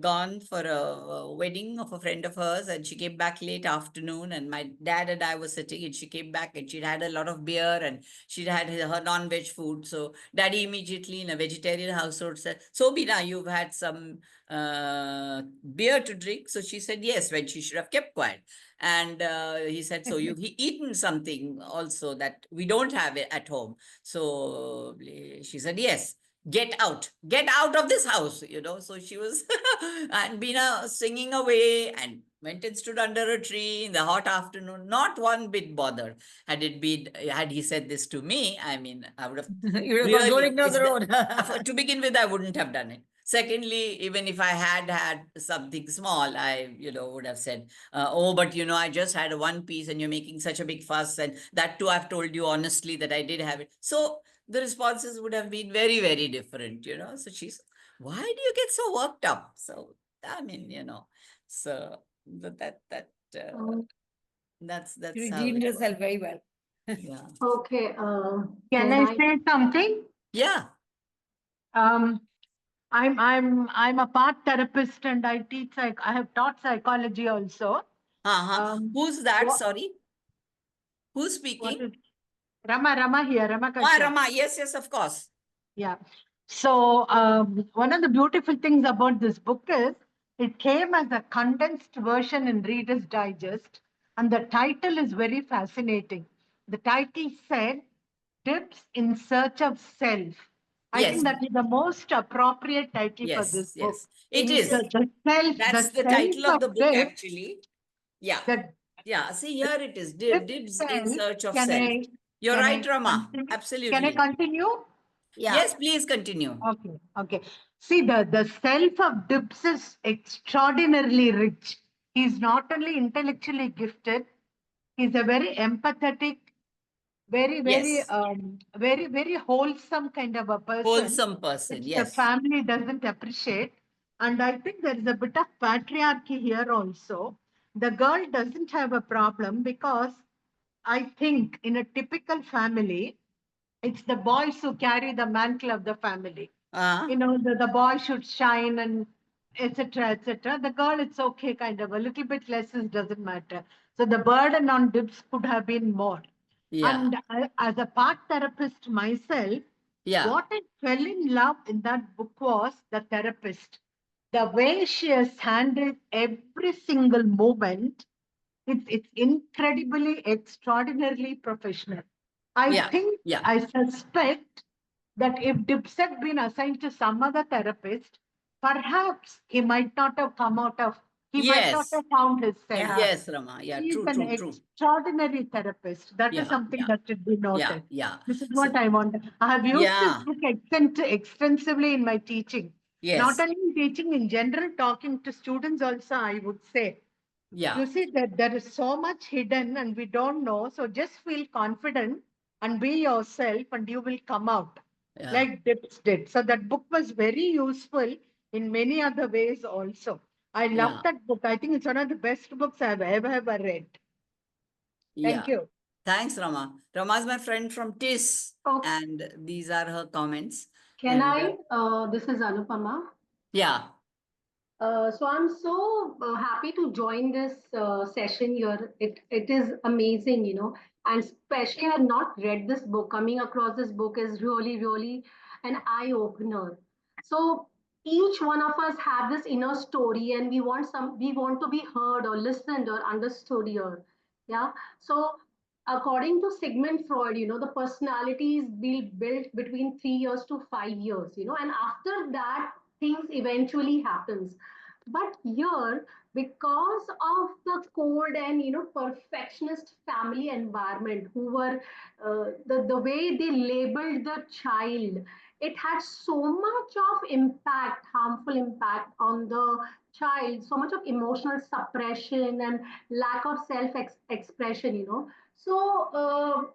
gone for a wedding of a friend of hers, and she came back late afternoon. And my dad and I were sitting, and she came back, and she'd had a lot of beer, and she'd had her non-veg food. So daddy immediately, in a vegetarian household, said, "So Bina, you've had some beer to drink?" So she said yes, when she should have kept quiet. And he said, "So you've eaten something also that we don't have it at home?" So she said yes. Get out of this house, So she was, and Bina singing away and went and stood under a tree in the hot afternoon, not one bit bothered. Had he said this to me, I mean, I would have You would have gone really, rolling down the road. to begin with, I wouldn't have done it. Secondly, even if I had something small, I, would have said, "Oh, but I just had a one piece and you're making such a big fuss. And that too, I've told you honestly that I did have it." So the responses would have been very, very different, So she's, "Why do you get so worked up?" So, I mean, so uh, Oh, you that's how redeemed it was. yourself very well. Yeah. Okay, can Can I I? say something? Yeah. Um, I'm a part therapist and I teach I have taught psychology also. Uh-huh. Um, Who's that? what Sorry. Who's what speaking? is Rama here, Rama Ah, Kashyap. Rama, yes, of course. Yeah. So one of the beautiful things about this book is it came as a condensed version in Reader's Digest, and the title is very fascinating. The title said, Dibs in Search of Self. I Yes. think that is the most appropriate title for this book. Yes. It is. That's the title of the book, Dibs, actually. Yeah. the Yeah. See, here it is. Dibs in self, search of can self. I, You're can right, I Rama. continue? Absolutely. Can I continue? Yeah. Yes, please continue. Okay. See, the self of Dibs is extraordinarily rich. He's not only intellectually gifted, he's a very empathetic, Yes. very wholesome kind of a person, Wholesome person. which the Yes. family doesn't appreciate. And I think there is a bit of patriarchy here also. The girl doesn't have a problem because I think in a typical family, it's the boys who carry the mantle of the family. Uh, The boy should shine and etc. The girl, it's okay, kind of a little bit less doesn't matter. So the burden on Dibs could have been more. yeah. And as a part therapist myself, Yeah. what I fell in love in that book was the therapist. The way she has handled every single moment, it's incredibly, extraordinarily professional. Yeah. I suspect that if Dibs had been assigned to some other therapist, perhaps he might not Yes. have found his self. Yeah. Yes, Rama. Yeah. He is True. an True. extraordinary therapist. That is Yeah. something Yeah. that should be noted. Yeah. This is So, what I want. I have used this yeah. book extensively in my teaching. Not Yes. only in teaching, in general, talking to students also, I would say. Yeah. You see that there is so much hidden and we don't know. So just feel confident and be yourself and you will come out Yeah. like Dips did. So that book was very useful in many other ways also. I love Yeah. that book. I think it's one of the best books I've ever read. Yeah. Thank you. Thanks, Rama. Rama is my friend from TIS, Oh, and these are her comments. can And I? This is Anupama. yeah. So I'm so happy to join this session here. It is amazing, and especially I have not read this book. Coming across this book is really an eye opener. So each one of us have this inner story, and we want to be heard or listened or understood here. Yeah. So according to Sigmund Freud, the personality is built between 3 years to 5 years, and after that things eventually happens. But here, because of the cold and perfectionist family environment, who were the way they labeled the child, it had so much of impact, harmful impact on the child, so much of emotional suppression and lack of self expression. So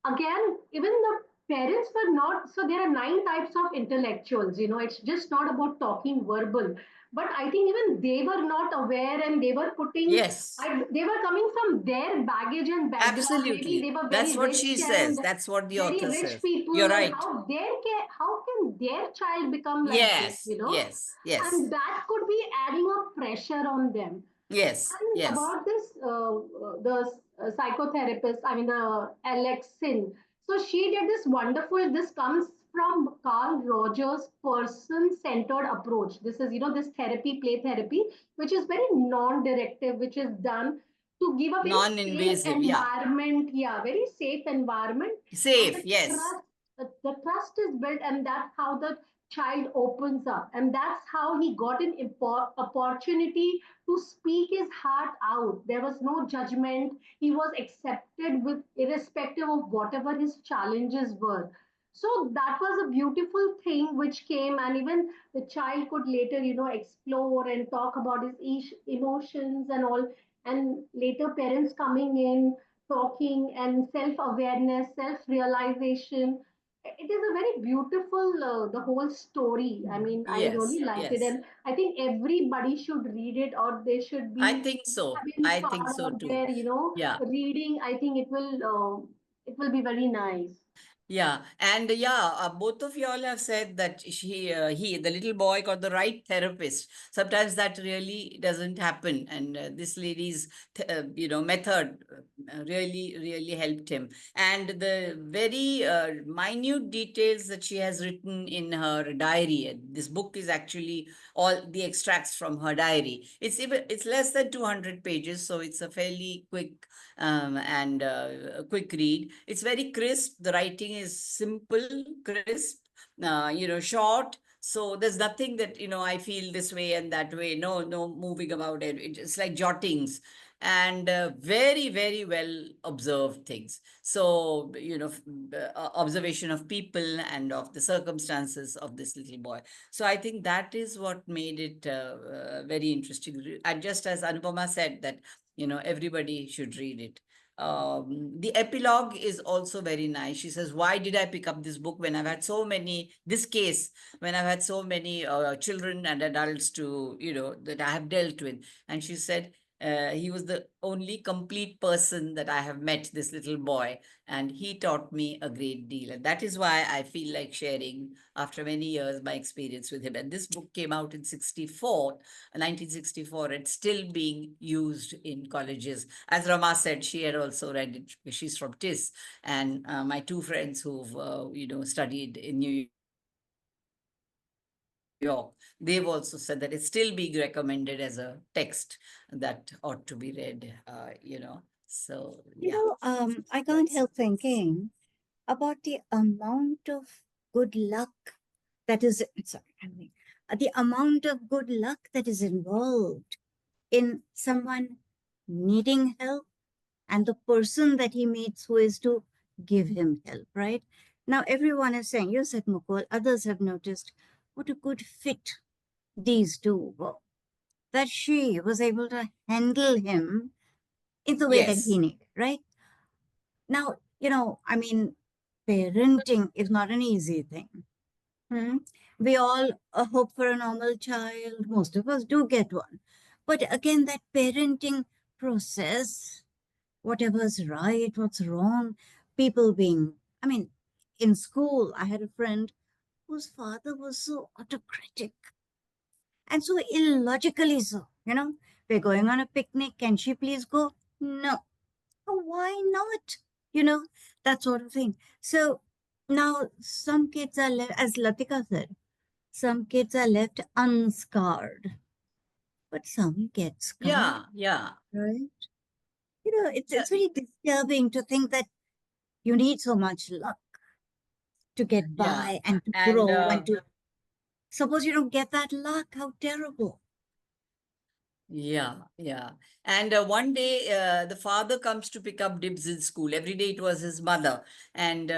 again, even the parents were not, so there are 9 types of intellectuals, it's just not about talking verbal, but I think even they were not aware and they were Yes. they were coming from their baggage and background. Maybe Absolutely. they were That's very what rich she says. and That's what the very author rich says. people, You're and right. how can their child become like this, Yes. and that could be adding up pressure on them. Yes. And about this, the psychotherapist, I mean, the Alexin. So she did this wonderful, this comes from Carl Rogers' person centered approach. This is, this therapy, play therapy, which is very non directive, which is done to give a very safe Non-invasive. Yeah. environment. Yeah, very safe environment. And Safe. Yes. the trust is built, and that's how the child opens up. And that's how he got an opportunity to speak his heart out. There was no judgment. He was accepted with irrespective of whatever his challenges were. So that was a beautiful thing which came, and even the child could later, explore and talk about his emotions and all. And later, parents coming in, talking, and self awareness, self realization. It is a very beautiful, the whole story. I mean, I Yes. really liked it, Yes. and I think everybody should read it, or they should I be think so. having I think part so of too. their, Yeah. reading. I think it will be very nice. Yeah, and yeah, both of y'all have said that the little boy got the right therapist. Sometimes that really doesn't happen, and this lady's, method really helped him. And the very minute details that she has written in her diary. This book is actually all the extracts from her diary. It's less than 200 pages, so it's a fairly and quick read. It's very crisp. The writing is simple, crisp, short. So there's nothing that, I feel this way and that way. No moving about it. It's like jottings and very, very well observed things. So, observation of people and of the circumstances of this little boy. So I think that is what made it very interesting. And just as Anupama said, that, everybody should read it. The epilogue is also very nice. She says, why did I pick up this book when I've had so many, this case, when I've had so many children and adults to, that I have dealt with? And she said, he was the only complete person that I have met, this little boy, and he taught me a great deal. And that is why I feel like sharing, after many years, my experience with him. And this book came out in 1964. It's still being used in colleges. As Rama said, she had also read it. She's from TIS. And my two friends who've, studied in New York, they've also said that it's still being recommended as a text that ought to be read, So, yeah, I that's can't help thinking about the amount of good luck that is, sorry, the amount of good luck that is involved in someone needing help and the person that he meets who is to give him help, right? Now, everyone is saying, you said Mukul, others have noticed what a good fit these two were, that she was able to handle him in the way that he yes. needed, right? Now, parenting is not an easy thing. Hmm? We all hope for a normal child. Most of us do get one. But again, that parenting process, whatever's right, what's wrong, people being, in school, I had a friend whose father was so autocratic and so illogically so. We're going on a picnic. Can she please go? No. Oh, why not? You know, that sort of thing. So now some kids are left, as Latika said, some kids are left unscarred, but some get scarred, Yeah. right? Yeah. It's very disturbing to think that you need so much luck to get Yeah. by and to And grow and to suppose you don't get that luck, how terrible. yeah. And one day, the father comes to pick up Dibs in school. Every day it was his mother. And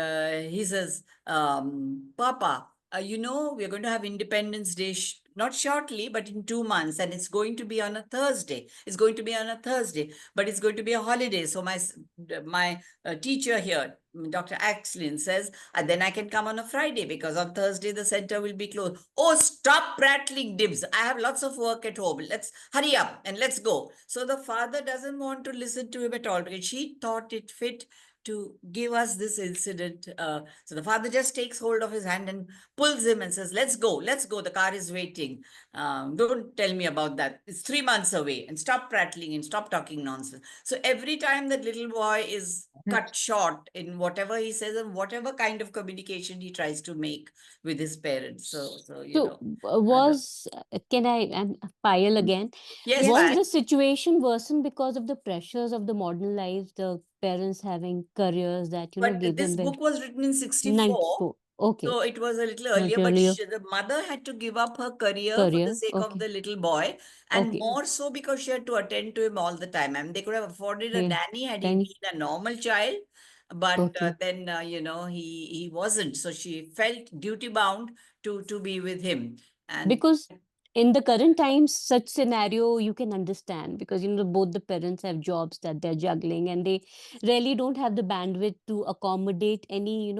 he says, Papa, we're going to have Independence Day, not shortly, but in 2 months. And it's going to be on a Thursday. It's going to be on a Thursday, but it's going to be a holiday. So my teacher here, Dr. Axline, says, then I can come on a Friday because on Thursday the center will be closed. Oh, stop prattling, Dibs. I have lots of work at home. Let's hurry up and let's go. So the father doesn't want to listen to him at all because she thought it fit to give us this incident. So the father just takes hold of his hand and pulls him and says, let's go. The car is waiting. Don't tell me about that. It's 3 months away, and stop prattling and stop talking nonsense. So every time that little boy is cut short in whatever he says and whatever kind of communication he tries to make with his parents. So The, can I pile again? yes, Yes, Was Pat. please. the situation worsened because of the pressures of the modern life, the parents having careers that, But gave this them the book was written in 64. 94? Okay, So it was a little much earlier, but earlier the mother had to give up her career for the career. sake of Okay, the little boy, and okay, more so because she had to attend to him all the time. I mean, they could have afforded a okay. nanny had he Then, been a normal child, but okay. then he wasn't. So she felt duty bound to be with him, and Because in the current times, such scenario you can understand because both the parents have jobs that they're juggling and they really don't have the bandwidth to accommodate any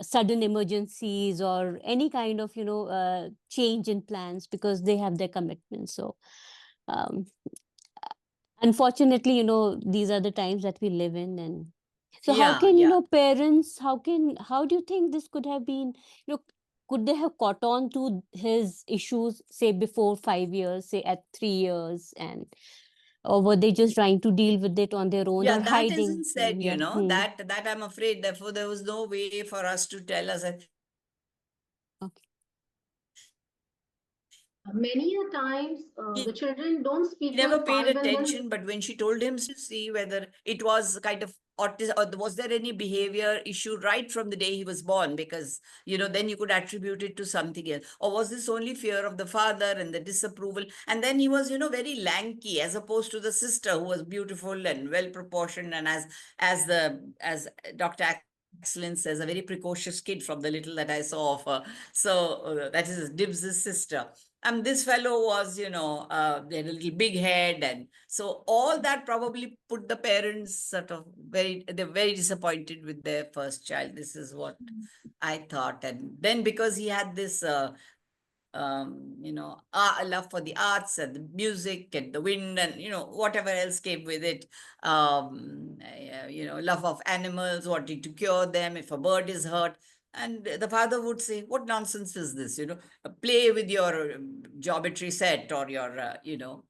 sudden emergencies or any kind of change in plans because they have their commitments. So um, unfortunately, these are the times that we live in. And so how yeah, can yeah. parents, how do you think this could have been, could they have caught on to his issues, say before 5 years, say at 3 years? And or were they just trying to deal with it on their own Yeah, or that hiding? isn't said, Yeah. that I'm afraid. Therefore, there was no way for us to tell us that Okay. Many a times, the he children don't speak never their paid father when attention. But when she told him to see whether it was kind of autism or was there any behavior issue right from the day he was born, because then you could attribute it to something else, or was this only fear of the father and the disapproval? And then he was very lanky, as opposed to the sister, who was beautiful and well proportioned, and as Dr. Excellence says, a very precocious kid from the little that I saw of her. So that is Dibs' sister. And this fellow was, they had a little big head. And so all that probably put the parents sort of they're very disappointed with their first child. This is what I thought. And then because he had this, a love for the arts and the music and the wind and, whatever else came with it, love of animals, wanting to cure them if a bird is hurt. And the father would say, what nonsense is this? Play with your geometry set or your,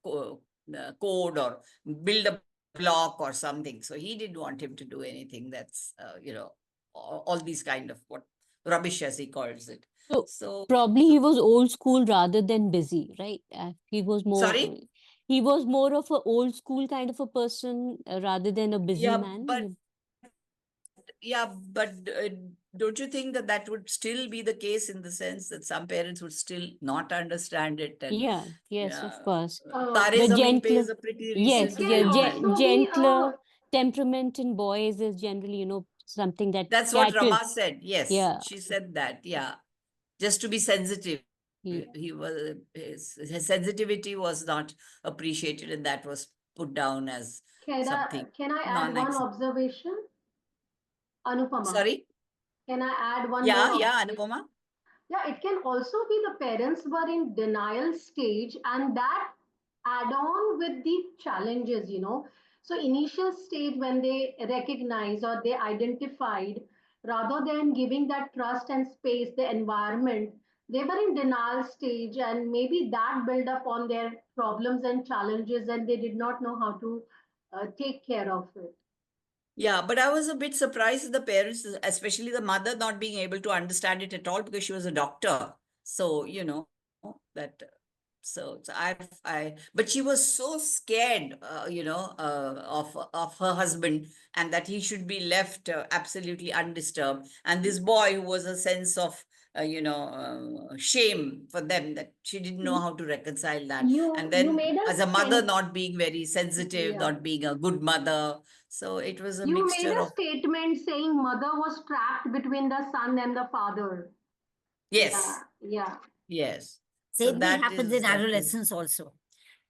code, or build a block or something. So he didn't want him to do anything that's, all these kind of what rubbish, as he calls it. So So, probably he was old school rather than busy, right? He was more. sorry? He was more of a old school kind of a person rather than a busy Yeah, man. but don't you think that that would still be the case, in the sense that some parents would still not understand it? And Yeah, yes, yeah, of course. Tare The Zameen Pe gentler, is a pretty yes, recent it can yeah, film, and also be gentler temperament in boys is generally, something that that's what catches. Rama said. Yes, Yeah, she said that. Yeah, just to be sensitive. yeah. His sensitivity was not appreciated, and that was put down as something can I add one non-acceptable. observation, Anupama? Sorry? Can I add one more Yeah, observation? Anupama? Yeah, it can also be the parents were in denial stage and that add on with the challenges. So initial stage when they recognize or they identified, rather than giving that trust and space, the environment, they were in denial stage and maybe that build up on their problems and challenges and they did not know how to take care of it. Yeah, but I was a bit surprised at the parents, especially the mother, not being able to understand it at all, because she was a doctor. So, that but she was so scared, of her husband, and that he should be left absolutely undisturbed. And this boy, who was a sense of, shame for them, that she didn't know how to reconcile that. And You then, made a as a mother, stent. not being very sensitive, Yeah. not being a good mother. So it was a You made mixture a of, statement saying mother was trapped between the son and the father. yes, Yeah, yeah. yes. So Same thing that happens in is adolescence also.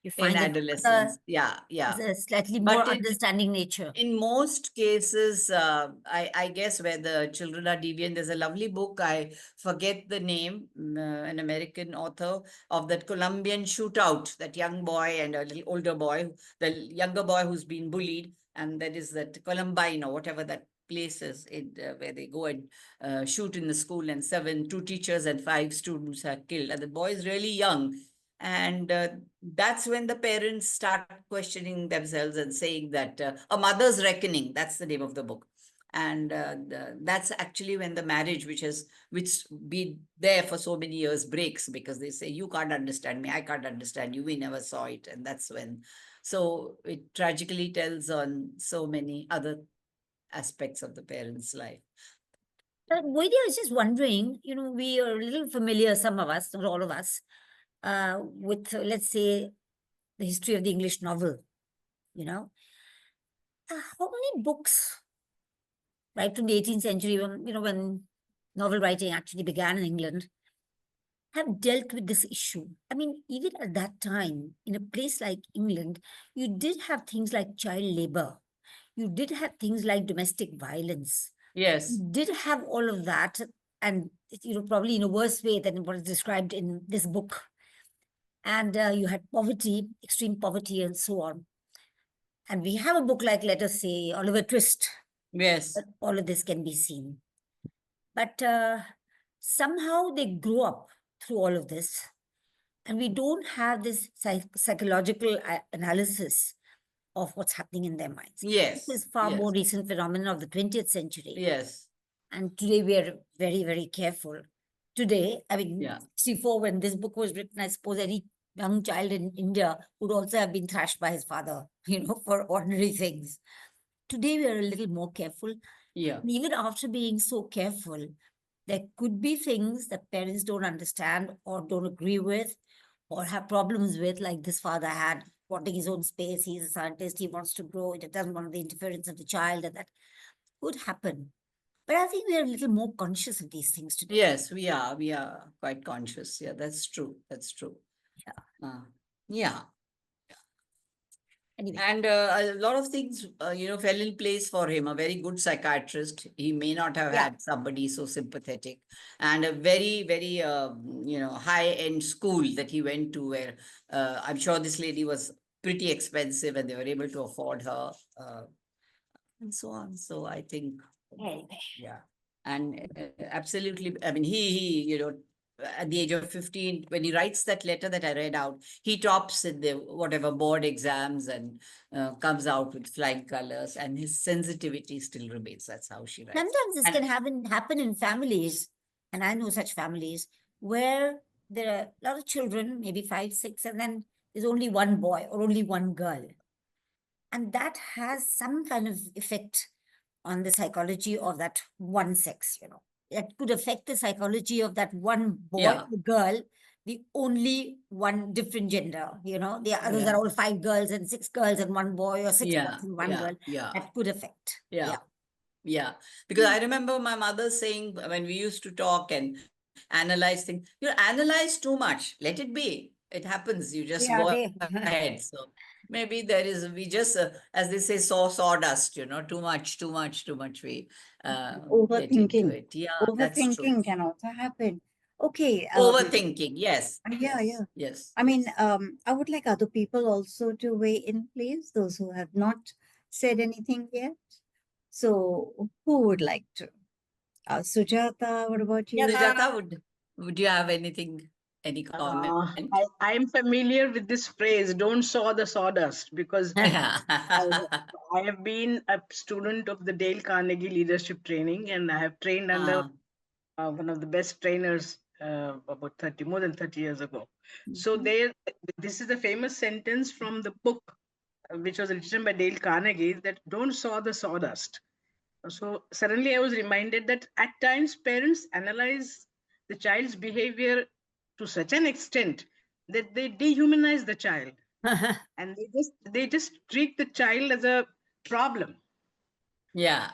You in find that adolescence. Yeah, is yeah. a slightly more But it understanding nature. in most cases, I guess, where the children are deviant, there's a lovely book. I forget the name, an American author, of that Colombian shootout, that young boy and a little older boy, the younger boy who's been bullied, and that is that Columbine, or whatever that place is, where they go and shoot in the school, and two teachers and 5 students are killed. And the boy is really young. And that's when the parents start questioning themselves and saying that A Mother's Reckoning, that's the name of the book. And that's actually when the marriage, which been there for so many years, breaks, because they say, you can't understand me, I can't understand you, we never saw it. And that's when, so it tragically tells on so many other aspects of the parents' life. Vaidya, I was just wondering, we are a little familiar, some of us, not all of us, with, let's say, the history of the English novel, you know. How many books, right from the 18th century, when novel writing actually began in England, have dealt with this issue? I mean, even at that time, in a place like England, you did have things like child labor. You did have things like domestic violence. Yes. You did have all of that, and probably in a worse way than what is described in this book. And you had poverty, extreme poverty, and so on. And we have a book like, let us say, Oliver Twist, Yes. that all of this can be seen. But somehow they grow up through all of this, and we don't have this psychological analysis of what's happening in their minds. Yes. This is far Yes. more recent phenomenon of the 20th century. Yes. And today we are very, very careful. Today, I mean, Yeah. 64, when this book was written, I suppose any young child in India would also have been thrashed by his father, for ordinary things. Today, we are a little more careful. Yeah. And even after being so careful, there could be things that parents don't understand or don't agree with or have problems with, like this father had, wanting his own space. He's a scientist, he wants to grow, he doesn't want the interference of the child, and that could happen. But I think we are a little more conscious of these things today. Yes, we are. We are quite conscious. Yeah, that's true. That's true. Yeah. Yeah. Anyway. And a lot of things, fell in place for him. A very good psychiatrist. He may not have Yeah. had somebody so sympathetic, and a very, very, high-end school that he went to, where I'm sure this lady was pretty expensive, and they were able to afford her, and so on. So I think, Anyway. yeah, and absolutely. I mean, at the age of 15, when he writes that letter that I read out, he tops in the whatever board exams and comes out with flying colors, and his sensitivity still remains. That's how she writes. Sometimes this And- can happen in families, and I know such families where there are a lot of children, maybe 5, 6, and then there's only one boy or only one girl. And that has some kind of effect on the psychology of that one sex, It could affect the psychology of that one boy Yeah. or girl, the only one different gender, The others Yeah. are all 5 girls and 6 girls and one boy, or 6 Yeah, boys and one yeah, girl. yeah. That could affect. Yeah. Yeah. Because I remember my mother saying, when we used to talk and analyze things, analyze too much. Let it be. It happens. You just Yeah, go ahead. So maybe we just, as they say, sawdust, too much. We get into Overthinking. it. Yeah, that's true. Overthinking can also happen. Okay. Overthinking. Yes. Yeah, Yes. yeah. Yes. I mean, I would like other people also to weigh in, please, those who have not said anything yet. So, who would like to? Sujata, what about you? Sujata, would you have anything, any comment? I am familiar with this phrase, don't saw the sawdust, because I have been a student of the Dale Carnegie leadership training, and I have trained under one of the best trainers about more than 30 years ago. So this is a famous sentence from the book, which was written by Dale Carnegie, that don't saw the sawdust. So suddenly I was reminded that at times parents analyze the child's behavior to such an extent that they dehumanize the child and they just treat the child as a problem. Yeah.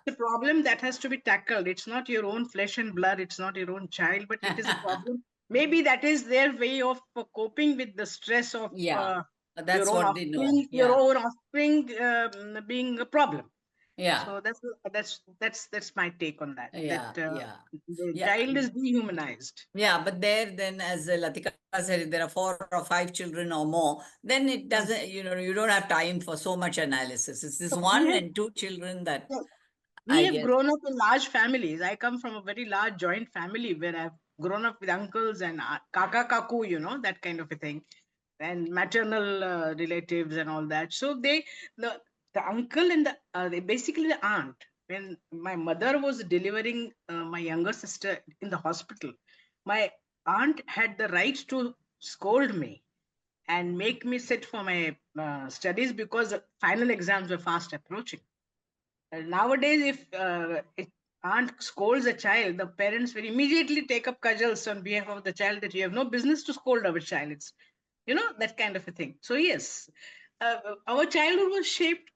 The problem that has to be tackled. It's not your own flesh and blood. It's not your own child, but it is a problem. Maybe that is their way of coping with the stress of That's your own what they know. offspring, your own offspring being a problem. Yeah. So that's my take on that. Yeah, The child is dehumanized. Yeah, but then, as Latika said, if there are 4 or 5 children or more, then it doesn't, you don't have time for so much analysis. It's this So 1 and 2 children that we have grown up in large families. I come from a very large joint family where I've grown up with uncles and kaka kaku, that kind of a thing, and maternal relatives and all that. So the uncle and basically the aunt. When my mother was delivering my younger sister in the hospital, my aunt had the right to scold me and make me sit for my studies because final exams were fast approaching. Nowadays, if aunt scolds a child, the parents will immediately take up cudgels on behalf of the child that you have no business to scold our child. It's, that kind of a thing. So yes, our childhood was shaped,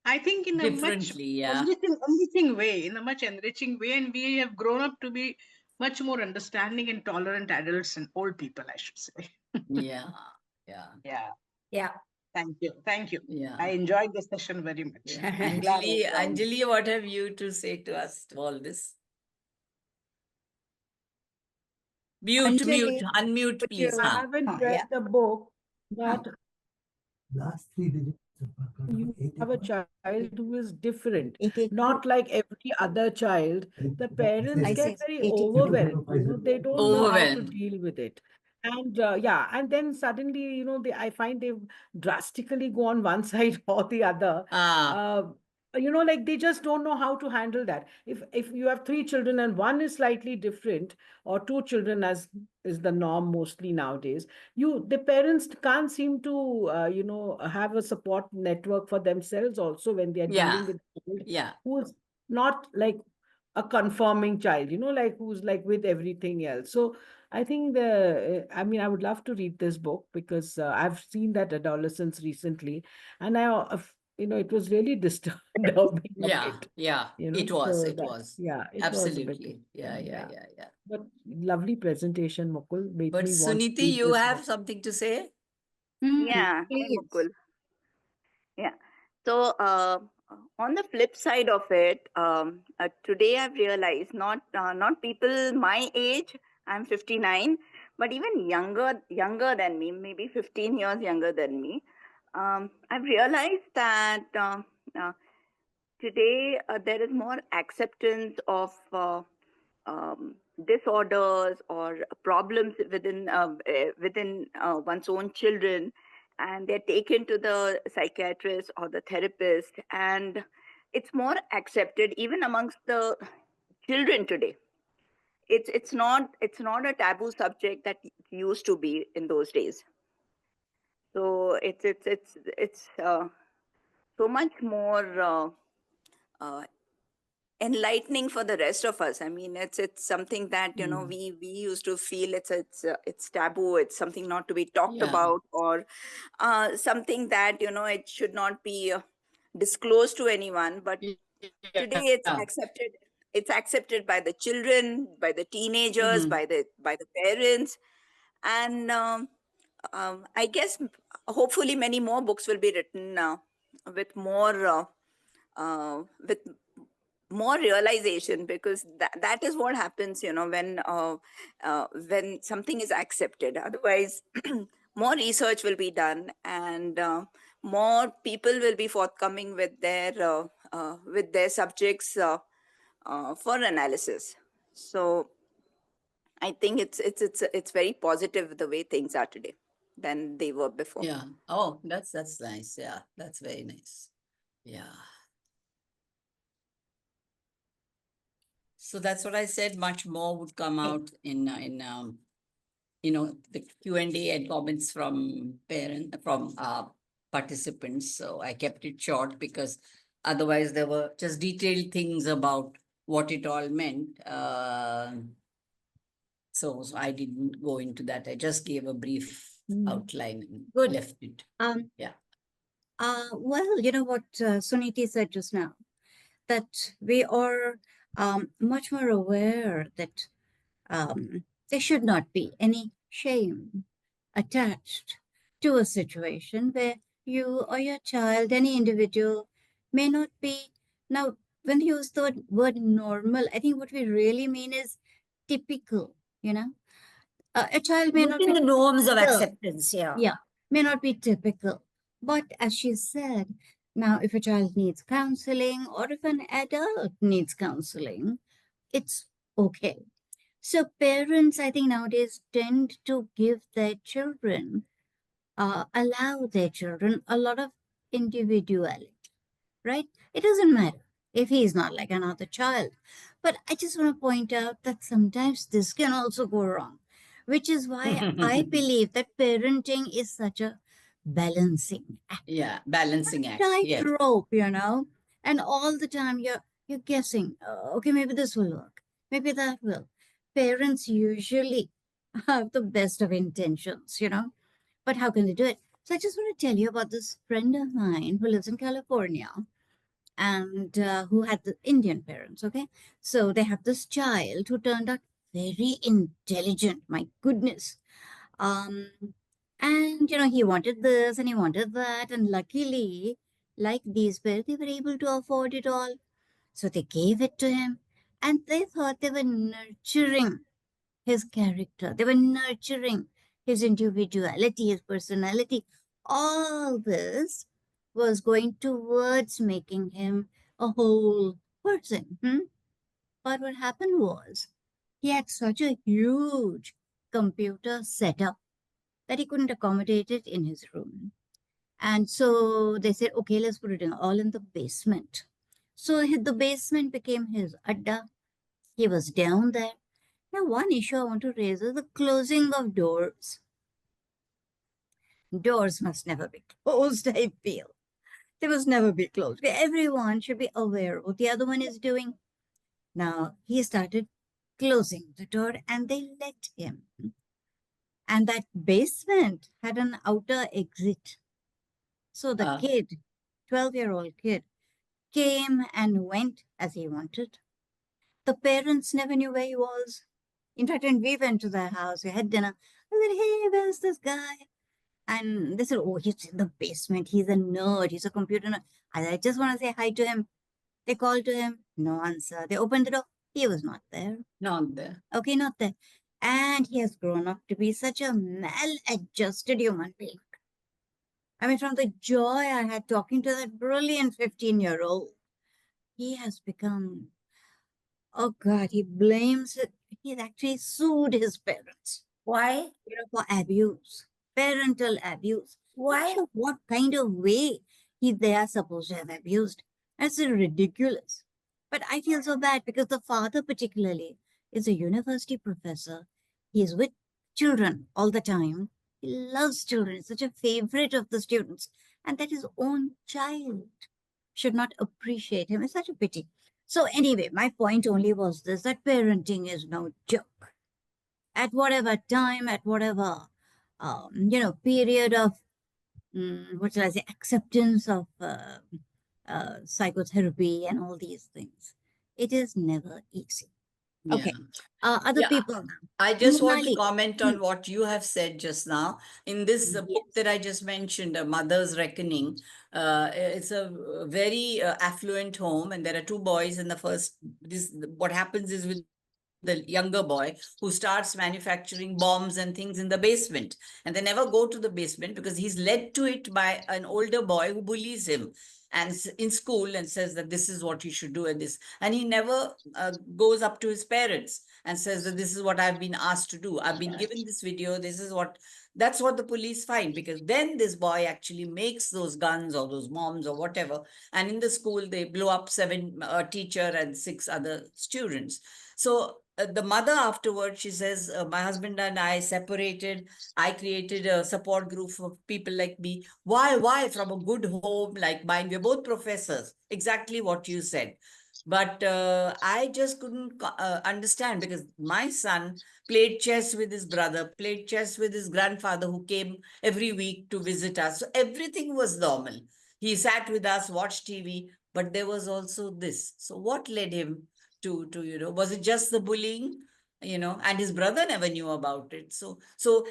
I think, in a much enriching way, and we have grown up to be much more understanding and tolerant adults and old people, I should say. Yeah. Thank you. Yeah. I enjoyed the session very much. Yeah. Anjali, what have you to say to us to all this? Unmute, please. I haven't read the book, but you have a child who is different, not like every other child. The parents get very overwhelmed. They don't know how to deal with it. And yeah, and then suddenly, I find they've drastically go on one side or the other. Ah, Uh, like they just don't know how to handle that. If you have three children and one is slightly different, or two children as is the norm mostly nowadays, the parents can't seem to have a support network for themselves also when they are yeah, dealing with a child yeah. who's not like a conforming child, like who's like with everything else. So I think I mean, I would love to read this book because I've seen that adolescence recently, and it was really disturbing a Yeah, bit, yeah, it was, so it that, was. yeah, it was a bit, Absolutely. Yeah, yeah, yeah. yeah, yeah. But lovely presentation, Mukul, made But me want to Suniti, read you this have book. something to say? Yeah, hey Please. Mukul. Yeah. So, on the flip side of it, today I've realized not people my age. I'm 59, but even younger than me, maybe 15 years younger than me. I've realized that uh, today there is more acceptance of disorders or problems within one's own children, and they're taken to the psychiatrist or the therapist, and it's more accepted even amongst the children today. It's not a taboo subject that it used to be in those days. So it's so much more uh, enlightening for the rest of us. I mean, it's something that Mm. we used to feel it's taboo. It's something not to be talked Yeah, about, or something that it should not be disclosed to anyone. But today it's yeah. accepted. It's accepted by the children, by the teenagers, Mhm. by the parents, and I guess hopefully many more books will be written with more. With more realization, because that is what happens when something is accepted. Otherwise more research will be done, and more people will be forthcoming with their subjects for analysis. So I think it's very positive the way things are today than they were before. Yeah. Oh, that's nice. Yeah, that's very nice. Yeah. So that's what I said. Much more would come out in the Q&A and comments from participants. So I kept it short because otherwise there were just detailed things about what it all meant. So I didn't go into that. I just gave a brief outline and Good. left it. Um, Yeah. well, you know what Suniti said just now, that we are much more aware that there should not be any shame attached to a situation where you or your child, any individual, may not be. Now, when you use the word normal, I think what we really mean is typical, you know. A child may not Within be the norms of typical. acceptance, yeah. Yeah, may not be typical. But as she said, now if a child needs counseling or if an adult needs counseling, it's okay. So parents, I think nowadays tend to give their children, allow their children a lot of individuality, right? It doesn't matter if he's not like another child. But I just want to point out that sometimes this can also go wrong, which is why I believe that parenting is such a balancing act, Yeah, balancing act. Yes. tightrope, and all the time you're guessing, okay, maybe this will work, maybe that will. Parents usually have the best of intentions, but how can they do it? So I just want to tell you about this friend of mine who lives in California and who had the Indian parents. Okay, so they have this child who turned out very intelligent. My goodness. Um, and he wanted this and he wanted that, and luckily, like these parents, they were able to afford it all. So they gave it to him, and they thought they were nurturing his character. They were nurturing his individuality, his personality. All this was going towards making him a whole person. But what happened was he had such a huge computer setup that he couldn't accommodate it in his room. And so they said, okay, let's put it all in the basement. So the basement became his adda. He was down there. Now, one issue I want to raise is the closing of doors. Doors must never be closed, I feel. They must never be closed. Everyone should be aware of what the other one is doing. Now, he started closing the door and they let him. And that basement had an outer exit. So the kid, 12-year-old kid, came and went as he wanted. The parents never knew where he was. In fact, when we went to their house, we had dinner. I said, hey, where's this guy? And they said, oh, he's in the basement. He's a nerd. He's a computer nerd. I just want to say hi to him. They called to him. No answer. They opened the door. He was not there. Not there. Okay, not there. And he has grown up to be such a maladjusted human being. I mean, from the joy I had talking to that brilliant 15-year-old, he has become, oh God, he blames it. He's actually sued his parents. Why? For abuse, parental abuse. Why? Not sure what kind of way they are supposed to have abused. That's ridiculous. But I feel so bad because the father particularly is a university professor. He is with children all the time. He loves children. He's such a favorite of the students. And that his own child should not appreciate him. It's such a pity. So anyway, my point only was this, that parenting is no joke. At whatever time, at whatever, period of, what shall I say, acceptance of psychotherapy and all these things, it is never easy. Okay. Other people now. I just want to Monali. comment on what you have said just now. In this book that I just mentioned, A Mother's Reckoning, it's a very affluent home, and there are two boys in the first. What happens is with the younger boy who starts manufacturing bombs and things in the basement, and they never go to the basement because he's led to it by an older boy who bullies him and in school and says that this is what you should do, and he never goes up to his parents and says that this is what I've been asked to do. I've been given this video. That's what the police find, because then this boy actually makes those guns or those bombs or whatever, and in the school they blow up 7 teacher and 6 other students. So the mother afterwards, she says, my husband and I separated. I created a support group of people like me. Why? From a good home like mine. We're both professors. Exactly what you said. But I just couldn't understand, because my son played chess with his brother, played chess with his grandfather who came every week to visit us. So everything was normal. He sat with us, watched TV, but there was also this. So what led him to was it just the bullying, and his brother never knew about it? So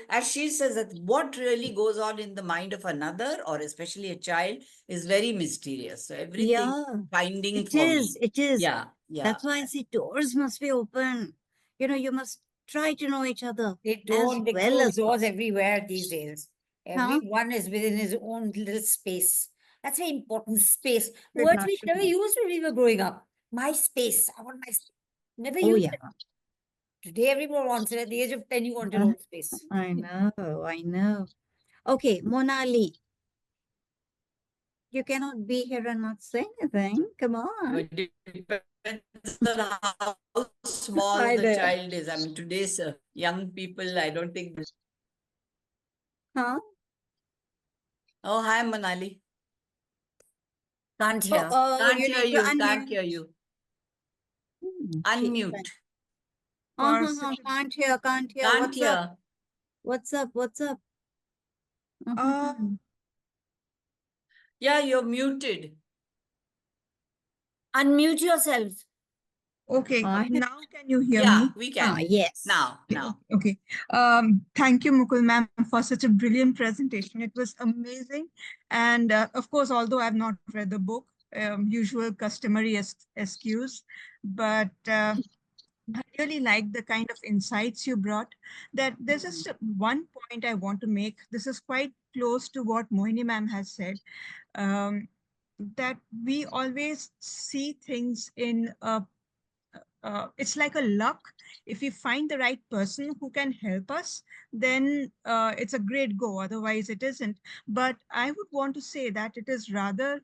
as she says, that what really goes on in the mind of another, or especially a child, is very mysterious. So everything finding It for is. me. It is. Yeah. That's why I say doors must be open. You must try to know each other They as don't. They well close as doors possible. everywhere these days. Everyone is within his own little space. That's very important, space. Should Words not we be. never used when we were growing up. My space. I want my space. Never Oh, used yeah. it. Today, everyone wants it. At the age of 10, you want your own space. I know. Okay, Monali. You cannot be here and not say anything. Come on. But it depends on how small Hi the there. child is. I mean, today's young people, I don't think. Huh? Oh, hi, Manali. Can't hear. Can't You hear need to you. Can't unmute. hear you. Geez, Unmute. Can't hear. Can't hear. What's up? Yeah, you're muted. Unmute yourselves. Okay, now can you hear Yeah, me? we can. Yes. Now. Okay. Thank you, Mukul ma'am, for such a brilliant presentation. It was amazing. And of course, although I've not read the book, usual customary excuse, but I really like the kind of insights you brought. That there's just one point I want to make. This is quite close to what Mohini ma'am has said. That we always see things in a it's like a luck. If we find the right person who can help us, then it's a great go. Otherwise, it isn't. But I would want to say that it is rather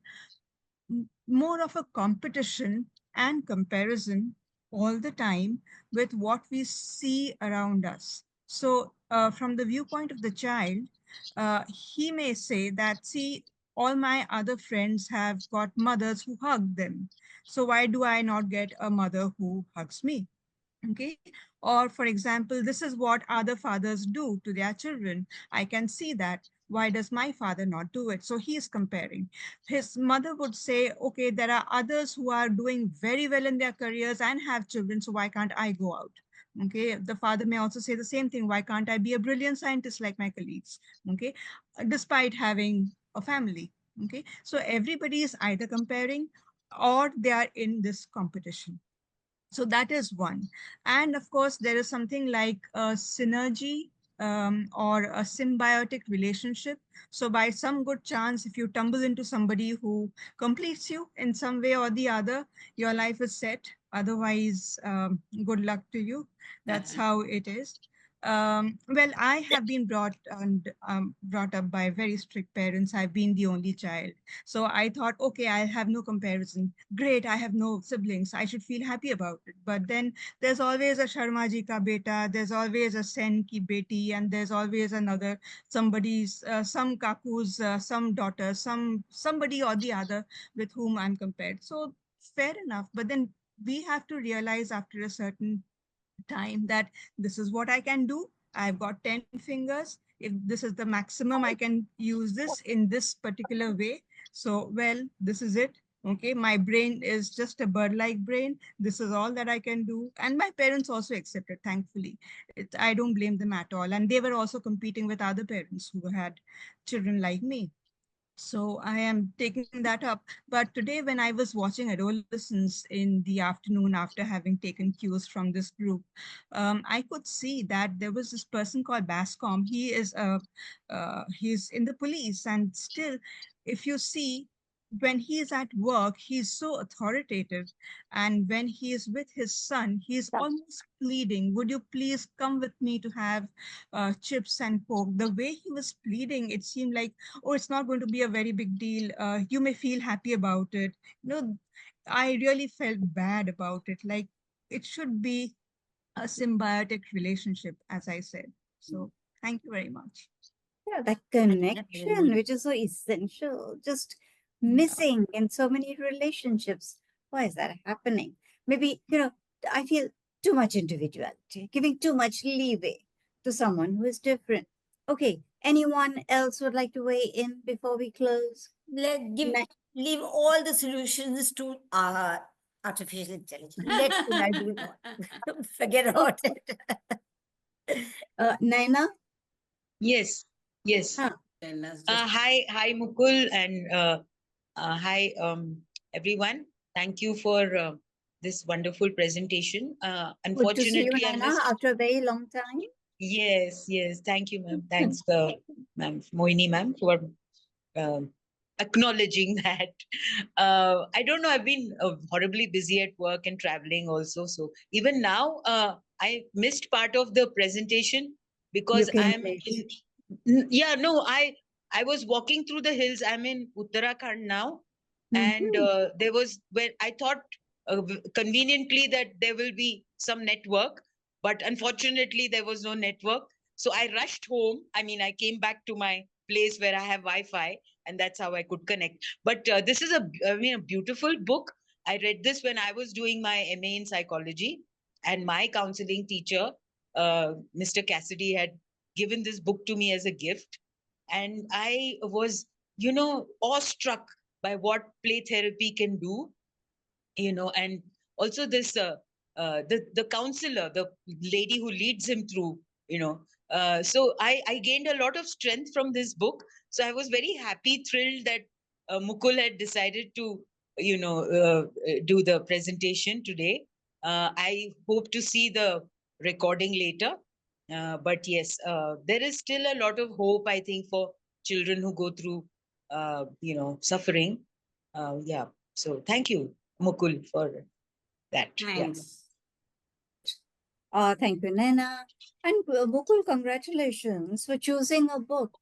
more of a competition and comparison all the time with what we see around us. So, from the viewpoint of the child, he may say that, see, all my other friends have got mothers who hug them. So, why do I not get a mother who hugs me? Okay. Or, for example, this is what other fathers do to their children. I can see that. Why does my father not do it? So he is comparing. His mother would say, okay, there are others who are doing very well in their careers and have children, so why can't I go out? Okay, the father may also say the same thing. Why can't I be a brilliant scientist like my colleagues? Okay, despite having a family. Okay, so everybody is either comparing or they are in this competition. So that is one. And of course, there is something like a synergy or a symbiotic relationship. So by some good chance, if you tumble into somebody who completes you in some way or the other, your life is set. Otherwise, good luck to you. That's how it is. Well, I have been brought up by very strict parents. I've been the only child. So I thought, okay, I have no comparison. Great, I have no siblings. I should feel happy about it. But then there's always a Sharma ji ka beta, there's always a Sen ki beti, and there's always another somebody's, some kaku's, some daughter, somebody or the other with whom I'm compared. So fair enough. But then we have to realize after a certain time that this is what I can do. I've got 10 fingers. If this is the maximum, I can use this in this particular way. So, well, this is it. Okay, my brain is just a bird-like brain. This is all that I can do. And my parents also accepted, thankfully. I don't blame them at all. And they were also competing with other parents who had children like me. So I am taking that up. But today, when I was watching adolescents in the afternoon after having taken cues from this group, I could see that there was this person called Bascom. He's in the police, and still, if you see, when he is at work, he's so authoritative. And when he is with his son, he's almost pleading, would you please come with me to have chips and coke? The way he was pleading, it seemed like, oh, it's not going to be a very big deal. You may feel happy about it. I really felt bad about it. Like, it should be a symbiotic relationship, as I said. So thank you very much. Yeah, that connection, which is so essential, just missing in so many relationships. Why is that happening? Maybe, I feel too much individuality, giving too much leeway to someone who is different. Okay, anyone else would like to weigh in before we close? Leave all the solutions to artificial intelligence. Let AI do it. Forget about it. Naina? Yes, yes. Huh. Hi, Mukul, and hi, everyone. Thank you for this wonderful presentation. Good to see you, Unfortunately, I Naina, missed. after a very long time. Yes, yes. Thank you, ma'am. Thanks, ma'am, Moini, ma'am, for acknowledging that. I don't know. I've been horribly busy at work and traveling also. So even now, I missed part of the presentation because I'm in. Yeah, no, I was walking through the hills. I'm in Uttarakhand now, and there was when I thought conveniently that there will be some network, but unfortunately there was no network. So I rushed home. I mean, I came back to my place where I have Wi-Fi, and that's how I could connect. But this is a beautiful book. I read this when I was doing my MA in psychology, and my counseling teacher, Mr. Cassidy, had given this book to me as a gift, and I was, awestruck by what play therapy can do, and also this the counselor, the lady who leads him through, so I gained a lot of strength from this book. So I was very happy, thrilled that Mukul had decided to do the presentation today. I hope to see the recording later, but yes, there is still a lot of hope, I think, for children who go through suffering. Yeah, so thank you, Mukul, for that. Thanks. Thank you, Naina. And Mukul, congratulations for choosing a book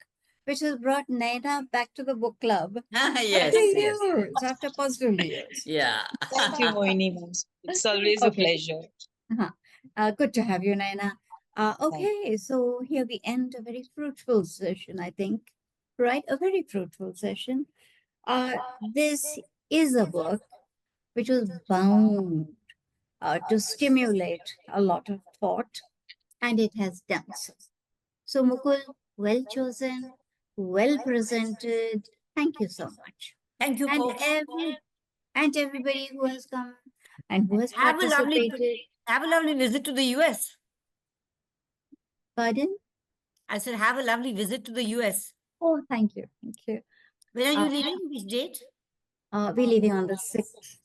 which has brought Naina back to the book club Yes, after yes. years, after possible years. Yeah. Thank you, Moini ma'am. It's always a Okay. pleasure. Good to have you, Naina. Okay, so here we end a very fruitful session, I think. Right? A very fruitful session. This is a book which was bound to stimulate a lot of thought, and it has done so. So, Mukul, well chosen, well presented. Thank you so much. Thank you, And folks. everybody who has come and who has Have a lovely participated. visit to the US. Pardon? I said, have a lovely visit to the US. Oh, thank you. Thank you. When are you leaving? Which date? We're leaving on the 6th.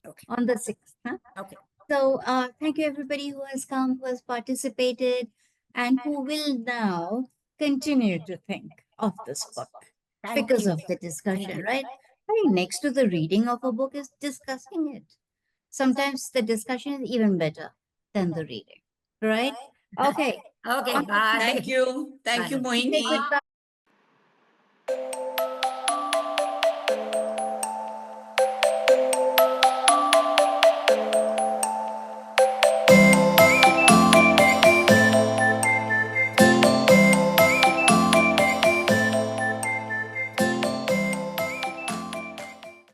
Okay. On the 6th. Huh? Okay. So, thank you everybody who has come, who has participated, and who will now continue to think of this book because of the discussion, right? I think next to the reading of a book is discussing it. Sometimes the discussion is even better than the reading, right? Okay. Okay, bye. Thank you. Thank you, Say Mohini. goodbye.